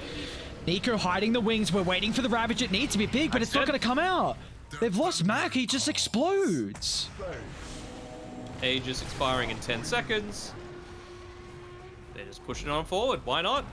Nico hiding the wings. We're waiting for the Ravage. It needs to be big, but it's not gonna come out. They've lost Mac, he just explodes. Age is expiring in 10 seconds. They're just pushing on forward. Why not?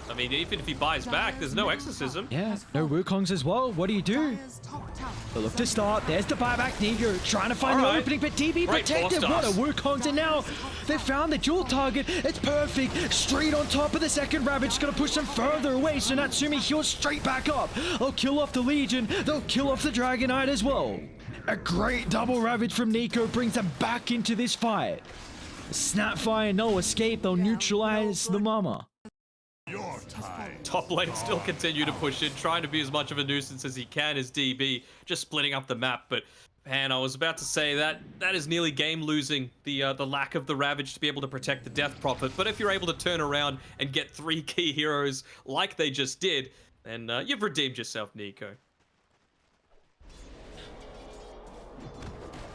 I mean, even if he buys back, there's no exorcism. Yeah, no Wukongs as well. What do you do? Dire's top tower They look to start. There's the buyback. Nigo trying to find the Alright. opening, but DB Great protected. force What a toss. Wukongs, and now they found the dual target. It's perfect. Straight on top of the second Ravage. Gonna push them further away, so Natsumi heals straight back up. They'll kill off the Legion. They'll kill off the Dragon Knight as well. A great double Ravage from Nico brings them back into this fight. Snapfire, no escape. They'll neutralize the Mama. Top lane still continue to push in, trying to be as much of a nuisance as he can as DB, just splitting up the map. But man, I was about to say that is nearly game losing, the lack of the Ravage to be able to protect the Death Prophet. But if you're able to turn around and get 3 key heroes like they just did, then you've redeemed yourself, Nico.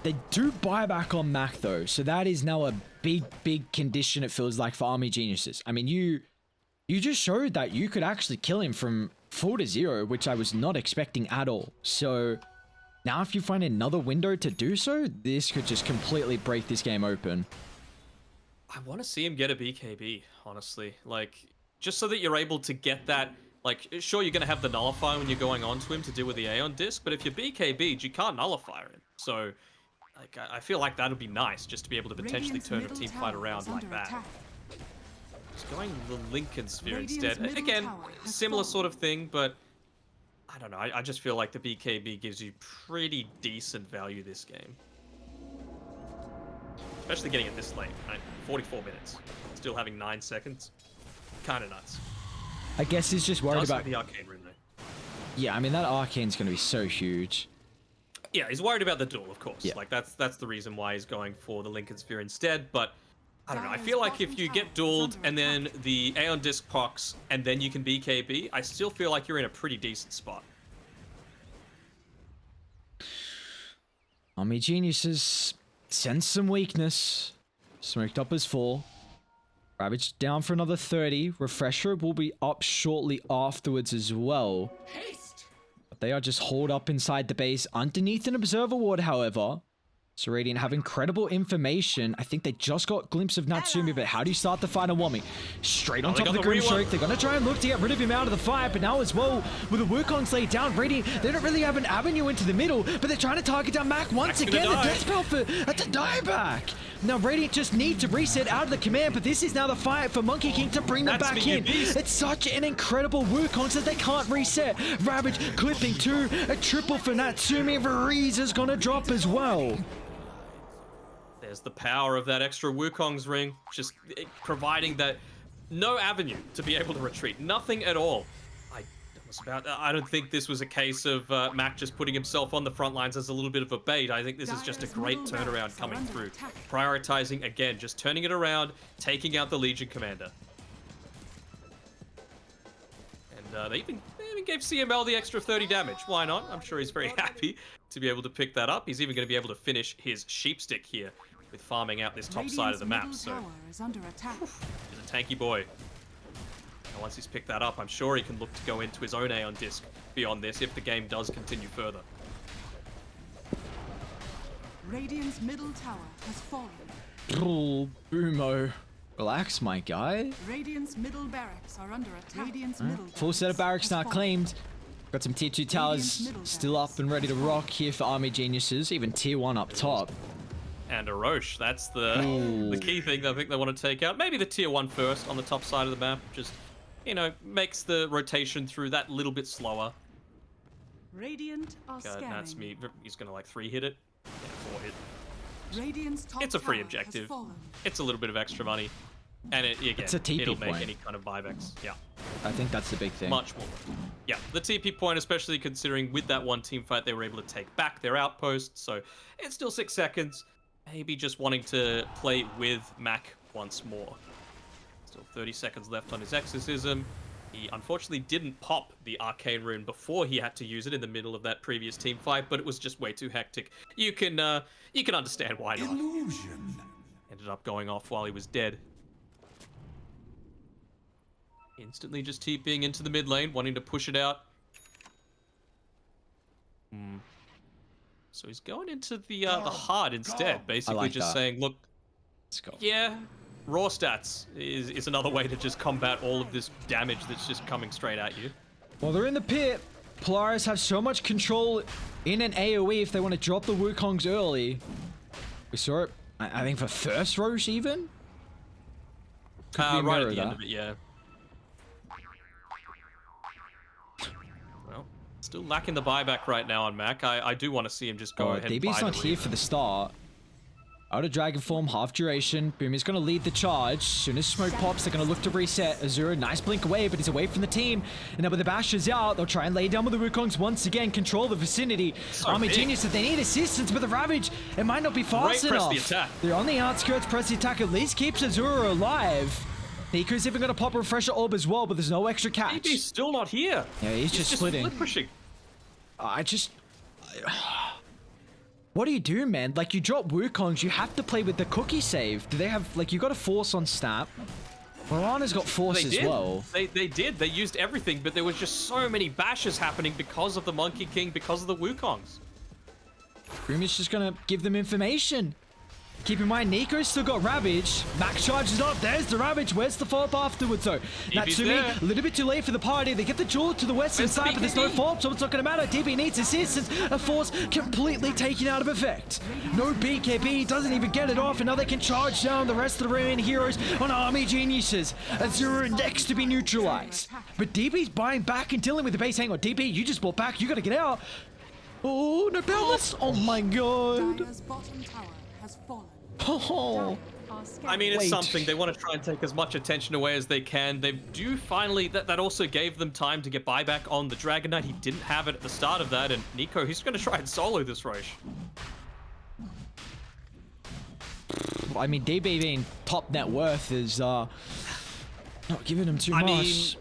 They do buy back on Mac though, so that is now a big condition, it feels like, for Army Geniuses. I mean, you just showed that you could actually kill him from 4 to 0, which I was not expecting at all. So now if you find another window to do so, this could just completely break this game open. I want to see him get a BKB, honestly. Like, just so that you're able to get that. Like, sure, you're going to have the nullifier when you're going onto him to deal with the Aeon Disc, but if you're BKB'd, you can't nullify him. So, like, I feel like that would be nice, just to be able to potentially Radiant's turn a middle team tower fight around is like under that. attack. Just going the Lincoln Sphere Radiant's instead. middle Again, tower has similar fallen. sort of thing, but I don't know. I just feel like the BKB gives you pretty decent value this game. Especially getting it this late, right? 44 minutes. Still having 9 seconds. Kind of nuts. I guess he's just worried Does have about... the arcane room though. Yeah, I mean, that Arcane's going to be so huge. Yeah, he's worried about the duel, of course. Yeah. Like that's the reason why he's going for the Lincoln Sphere instead. But I don't know. I feel like if you get dueled and then the Aeon Disc procs and then you can BKB, I still feel like you're in a pretty decent spot. Army Geniuses sense some weakness. Smoked up as 4. Ravage down for another 30. Refresher will be up shortly afterwards as well. But they are just holed up inside the base underneath an observer ward, however. So Radiant have incredible information. I think they just got a glimpse of Natsumi, but how do you start the fight on Wami? Straight on they top of got the the Grimstroke. rework. They're going to try and look to get rid of him out of the fight, but now as well, with the Wukongs laid down, Radiant, they don't really have an avenue into the middle, but they're trying to target down Mac once Mac's gonna again. The die. Death Prophet at the dieback. Now Radiant just need to reset out of the command, but this is now the fight for Monkey King to bring them That's back me, you in. beast. It's such an incredible Wukongs that they can't reset. Ravage clipping 2, a triple for Natsumi. Variza's gonna drop as well. There's the power of that extra Wukong's ring, just providing that no avenue to be able to retreat, nothing at all. I don't think this was a case of Mac just putting himself on the front lines as a little bit of a bait. I think this is just a great turnaround coming through. Prioritizing, again, just turning it around, taking out the Legion Commander. And they even gave CML the extra 30 damage. Why not? I'm sure he's very happy to be able to pick that up. He's even going to be able to finish his sheepstick here with farming out this top side of the map. So is under attack. he's a tanky boy. And once he's picked that up, I'm sure he can look to go into his own Aeon Disc beyond this if the game does continue further. Radiant's middle tower has fallen. Oh, Boomo. Relax, my guy. Radiant's middle barracks are under attack. Radiant's middle Full set of barracks now claimed. Got some tier 2 towers still up and ready to rock here for Army Geniuses. Even tier 1 up top. And a Roche, that's the key thing I think they want to take out. Maybe the tier 1 first on the top side of the map. Just, you know, makes the rotation through that little bit slower. Radiant are God, that's scanning. me. He's going to like 3 hit it. Yeah, 4 hit. Radiant's top It's a free tower objective. has fallen. It's a little bit of extra money. And again, It's a TP it'll make point. any kind of buybacks. Yeah, I think that's the big thing. much more. Yeah, the TP point, especially considering with that one team fight, they were able to take back their outpost. So it's still 6 seconds. Maybe just wanting to play with Mac once more. Still 30 seconds left on his exorcism. He unfortunately didn't pop the arcane rune before he had to use it in the middle of that previous team fight, but it was just way too hectic. You can understand why not. Ended up going off while he was dead. Instantly just TPing into the mid lane, wanting to push it out. So he's going into the hard instead, basically like just that. saying, look, Let's go. yeah, raw stats is another way to just combat all of this damage that's just coming straight at you. Well, they're in the pit. Polaris have so much control in an AoE if they want to drop the Wukongs early. We saw it, I think, for first Roche even? Could we Right mirror at the end that? of it, yeah. Well, still lacking the buyback right now on Mac. I do want to see him just go ahead and buy DB's the not here for the start. Out of Dragon Form, half duration. Boomy's going to lead the charge. Soon as smoke pops, they're going to look to reset. Azura, nice blink away, but he's away from the team. And now with the Bashers out, they'll try and lay down with the Wukongs once again, control the vicinity. Army big. Genius, if they need assistance, but the Ravage, it might not be fast Press enough. the attack. They're on the outskirts, press the attack, at least keeps Azura alive. Nico's even going to pop a refresher orb as well, but there's no extra catch. He's still not here. Yeah, he's just splitting. Split pushing. What do you do, man? Like, you drop Wukongs, you have to play with the cookie save. Do they have, like, you got a force on Snap. Morana's got force as well. They did. They used everything, but there was just so many bashes happening because of the Monkey King, because of the Wukongs. Boomy's just gonna give them information. Keep in mind, Nico's still got Ravage. Max charges up. There's the Ravage. Where's the follow-up afterwards, though? Natsumi, there. a little bit too late for the party. They get the jewel to the western Where's the side, but there's no BKB? follow-up, so it's not going to matter. DB needs assistance. A force completely taken out of effect. No BKB. Doesn't even get it off, and now they can charge down the rest of the remaining heroes on Army Geniuses. Azura next to be neutralized. But DB's buying back and dealing with the base. Hang on, DB, you just bought back. You got to get out. Oh, no balance. Oh, my God. Dire's bottom tower has fallen. Oh. I mean, it's Wait. something. They want to try and take as much attention away as they can. They do finally... That also gave them time to get buyback on the Dragon Knight. He didn't have it at the start of that. And Nico, he's going to try and solo this Roche. I mean, DB being top net worth is not giving him too much. I mean,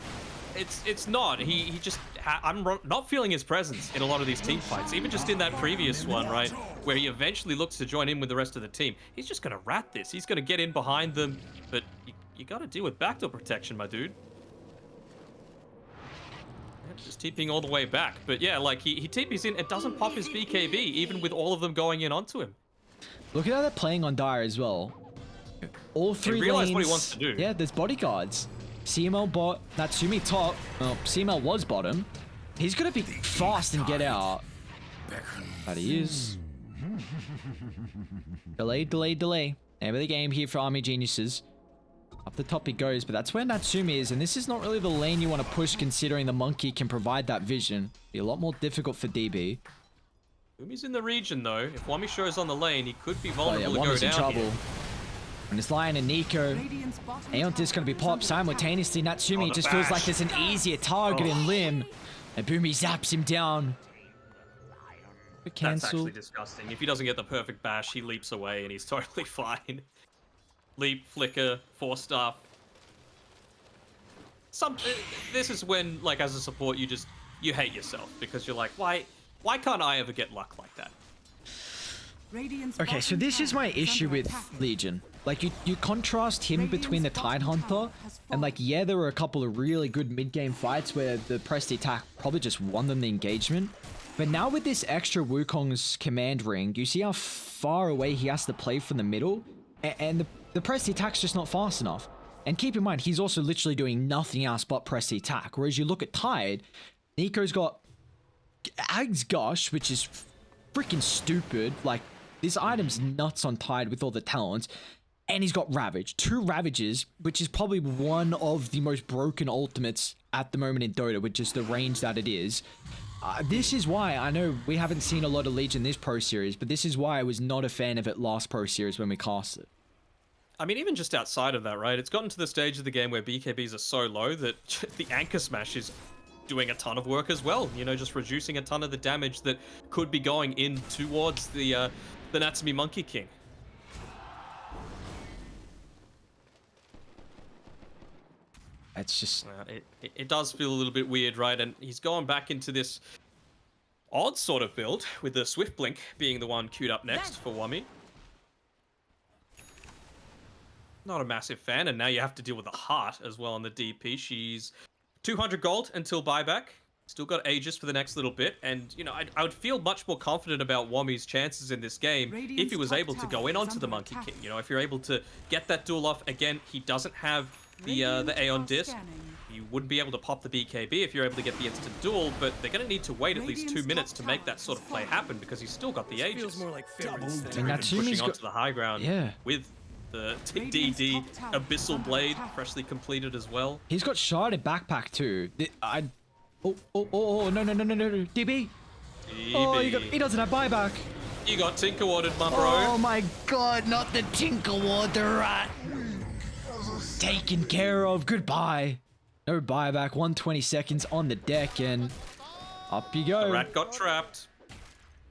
it's not. He just... I'm not feeling his presence in a lot of these team fights. Even just in that previous one, right? Where he eventually looks to join in with the rest of the team. He's just going to rat this. He's going to get in behind them. But you got to deal with backdoor protection, my dude. Yeah, just TPing all the way back. But yeah, like, he TPs in and doesn't pop his BKB, even with all of them going in onto him. Look at how they're playing on Dire as well. All three realize lanes. what he wants to do. Yeah, there's bodyguards. CML bot, Natsumi top. Well, CML was bottom. He's gonna be fast and get out. But he is. Delay, delay, delay. Name of the game here for Army Geniuses. Up the top he goes, but that's where Natsumi is, and this is not really the lane you want to push considering the monkey can provide that vision. Be a lot more difficult for DB. Umi's in the region though. If Wami shows on the lane, he could be Oh yeah, vulnerable to one go was in down trouble. here. And it's Lion and Nico. Radiant's bottom Aeon tower is going to be is popped under simultaneously. Natsumi the just feels like bash. there's an easier target in Lim. And Boomy zaps him down. That's Cancel. actually disgusting. If he doesn't get the perfect bash, he leaps away and he's totally fine. Leap, flicker, 4-star. This is when, like, as a support, you hate yourself because you're like, why can't I ever get luck like that? Radiant's Okay, so bottom this is tower my is issue under with attack. Legion. Like, you contrast him between the Tide Hunter, and like, yeah, there were a couple of really good mid-game fights where the pressed attack probably just won them the engagement. But now with this extra Wukong's command ring, you see how far away he has to play from the middle? And the pressed attack's just not fast enough. And keep in mind, he's also literally doing nothing else but press the attack. Whereas you look at Tide, Nico's got Ag's Gush, which is freaking stupid. Like, this item's nuts on Tide with all the talents. And he's got Ravage. 2 Ravages, which is probably one of the most broken ultimates at the moment in Dota, with just the range that it is. This is why, I know we haven't seen a lot of Legion this Pro Series, but this is why I was not a fan of it last Pro Series when we cast it. I mean, even just outside of that, right? It's gotten to the stage of the game where BKBs are so low that the Anchor Smash is doing a ton of work as well. You know, just reducing a ton of the damage that could be going in towards the Natsumi Monkey King. It's just... It does feel a little bit weird, right? And he's going back into this odd sort of build, with the Swift Blink being the one queued up next for Wami. Not a massive fan, and now you have to deal with the Heart as well on the DP. She's 200 gold until buyback. Still got Aegis for the next little bit, and I would feel much more confident about Wami's chances in this game if he Radiant's was top able to tower go in is onto the under Monkey attack. King. If you're able to get that duel off again, he doesn't have the Radiant Aeon are disc. scanning. You wouldn't be able to pop the BKB if you're able to get the instant duel, but they're going to need to wait at least 2 Radiant's minutes top to make tower that sort of has play fallen. happen because he's still got the This Aegis. feels more like fairies And than that's Even Natsumi's pushing got- onto the high ground Yeah. with the Radiant's DD top tower is Abyssal under Blade attack. freshly completed as well. He's got sharded backpack too. Oh, no, DB. Oh, he doesn't have buyback. You got Tinker Warded, my bro. Oh my god, not the Tinker Water rat. Taken care of. Goodbye. No buyback. 120 seconds on the deck, and up you go. The rat got trapped.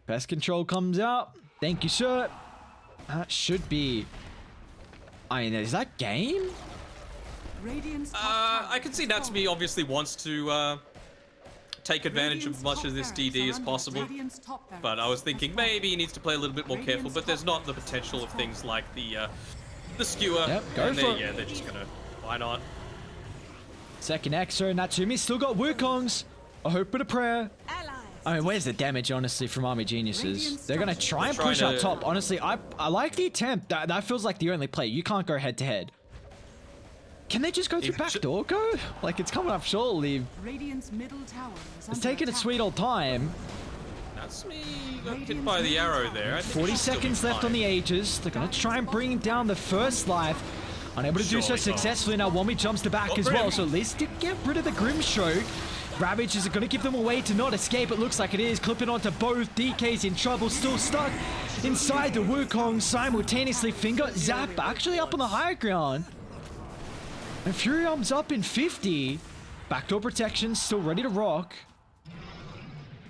Pest control comes out. Thank you, sir. That should be. I mean, is that game? Radiant's top tower I can see has Natsumi obviously wants to take advantage of as much of this DD as possible. But I was thinking maybe he needs to play a little bit more careful, but there's not the potential of things like the skewer. Yep, go and for it. Yeah, they're just gonna. Why not? Second Exo, Natsumi's still got Wukongs. A hope and a prayer. Allies. I mean, where's the damage, honestly, from Army Geniuses? They're gonna try and They're push trying up to- top. Honestly, I like the attempt. That feels like the only play. You can't go head to head. Can they just go through If- back door? Go? Like, it's coming up shortly. Radiant's middle tower is It's under taking a attack. sweet old time. Natsumi got hit by the arrow there. I think 40 he should still be seconds left on the fine. Aegis. They're gonna try and bring down the first life. Unable to do so Surely not. successfully. Now Wami jumps to back as well, so at least to get rid of the Grim Stroke. Ravage is going to give them a way to not escape. It looks like it is. Clipping onto both. DK's in trouble. Still stuck inside the Wukong. Simultaneously finger. Zap actually up on the high ground. And Furium's up in 50. Backdoor protection still ready to rock.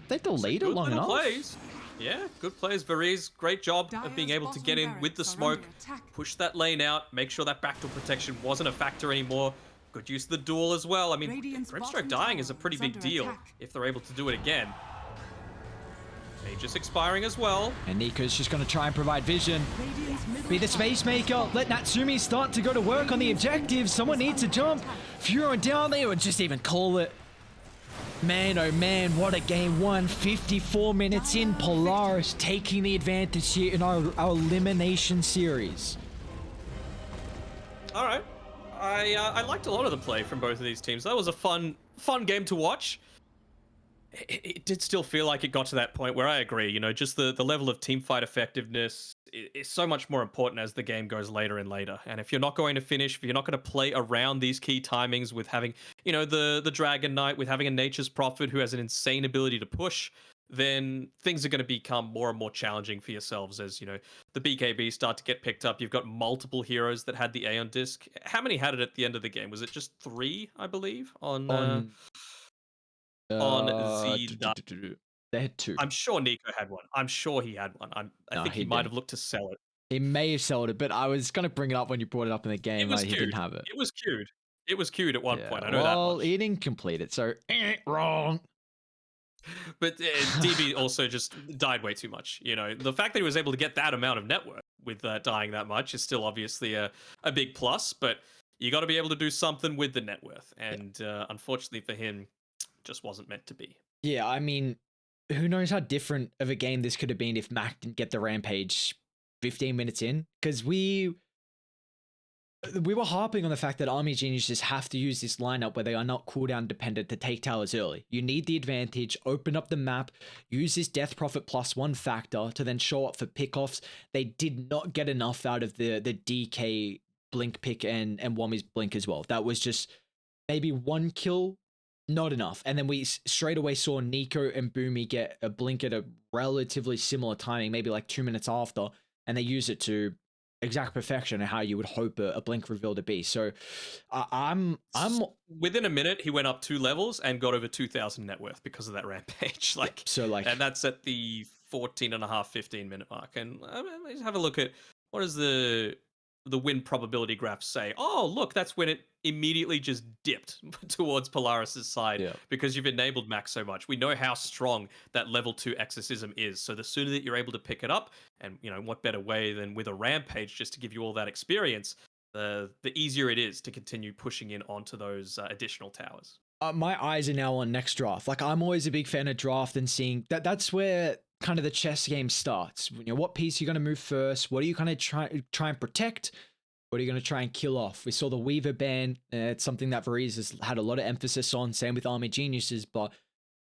They delayed it Good long little enough. plays. Yeah, good plays. Variz, great job of being Dyer's able to bottom get in with the barracks are smoke, under attack. push that lane out, make sure that backdoor protection wasn't a factor anymore. Good use of the duel as well. I mean, Radiant's Grimstroke bottom dying is a tower pretty is big under deal attack. if they're able to do it again. Aegis expiring as well. And Nico's just going to try and provide vision. Radiant's middle Be the tower space maker. Let Natsumi start to go to work on the objectives. Someone needs to jump. Furon down there, or just even call it. Man, oh man, what a game. 154 minutes in. Polaris taking the advantage here in our elimination series. All right. I liked a lot of the play from both of these teams. That was a fun game to watch. It did still feel like it got to that point where I agree, just the level of team fight effectiveness is so much more important as the game goes later and later. And if you're not going to finish, if you're not going to play around these key timings with having, the Dragon Knight, with having a Nature's Prophet who has an insane ability to push, then things are going to become more and more challenging for yourselves as, the BKB start to get picked up. You've got multiple heroes that had the Aeon disc. How many had it at the end of the game? Was it just 3, I believe, on Z? They had 2. I'm sure Nico had one. I'm sure he had one. I No, think he he might didn't. have looked to sell it. He may have sold it, but I was going to bring it up when you brought it up in the game. It was Like, he queued. didn't have it. It was queued. It was queued at one Yeah, point. I know well, that much. he didn't complete it, so wrong. But DB also just died way too much. The fact that he was able to get that amount of net worth with dying that much is still obviously a big plus. But you got to be able to do something with the net worth, and unfortunately for him, just wasn't meant to be. Yeah, I mean, who knows how different of a game this could have been if Mac didn't get the rampage 15 minutes in? Because we were harping on the fact that Army Geniuses have to use this lineup where they are not cooldown dependent to take towers early. You need the advantage, open up the map, use this Death Prophet +1 factor to then show up for pickoffs. They did not get enough out of the DK blink pick and Wami's blink as well. That was just maybe 1 kill, not enough. And then we straight away saw Nico and Boomy get a blink at a relatively similar timing, maybe like 2 minutes after, and they use it to exact perfection and how you would hope a blink reveal to be. So I'm Within a minute, he went up 2 levels and got over 2,000 net worth because of that rampage. And that's at the 14.5, 15-minute mark. And let's have a look at what does the win probability graph say. Oh, look, that's when it immediately just dipped towards Polaris's side because you've enabled Max so much. We know how strong that level 2 exorcism is. So the sooner that you're able to pick it up, and what better way than with a rampage just to give you all that experience, the easier it is to continue pushing in onto those additional towers. My eyes are now on next draft. Like, I'm always a big fan of draft and seeing that. That's where kind of the chess game starts. You know, what piece you're going to move first? What are you kind of try and protect? What are you going to try and kill off? We saw the Weaver ban. It's something that Varese has had a lot of emphasis on. Same with Army Geniuses, but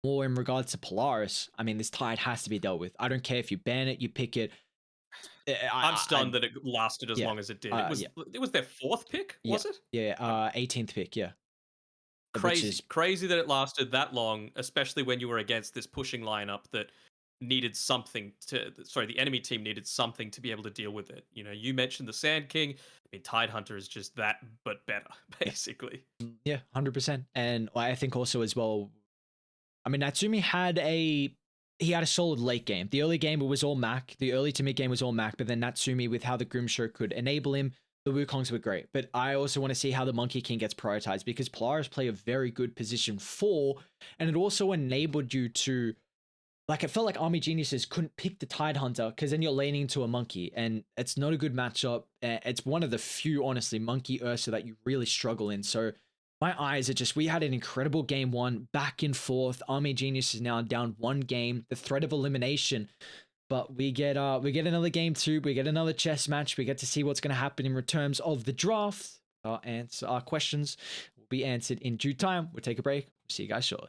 more in regards to Polaris. I mean, this Tide has to be dealt with. I don't care if you ban it, you pick it. I'm stunned that it lasted as long as it did. It was their 4th pick, was it? Yeah, 18th pick, yeah. Crazy that it lasted that long, especially when you were against this pushing lineup that needed something to. Sorry, the enemy team needed something to be able to deal with it. You know, you mentioned the Sand King. I mean, Tide Hunter is just that, but better, basically. Yeah, 100%. And I think also as well, I mean, Natsumi had a solid late game. The early game, it was all Mac. The early to mid game was all Mac, but then Natsumi, with how the Grimshaw could enable him, the Wukongs were great. But I also want to see how the Monkey King gets prioritized, because Polaris play a very good position 4, and it also enabled you to, like, it felt like Army Geniuses couldn't pick the Tide Hunter, because then you're leaning to a Monkey, and it's not a good matchup. It's one of the few, honestly, Monkey Ursa that you really struggle in. So my eyes are just, we had an incredible game 1, back and forth. Army Genius is now down 1 game, the threat of elimination. But we get another game 2, we get another chess match, we get to see what's going to happen in terms of the draft. Our questions will be answered in due time. We'll take a break. See you guys shortly.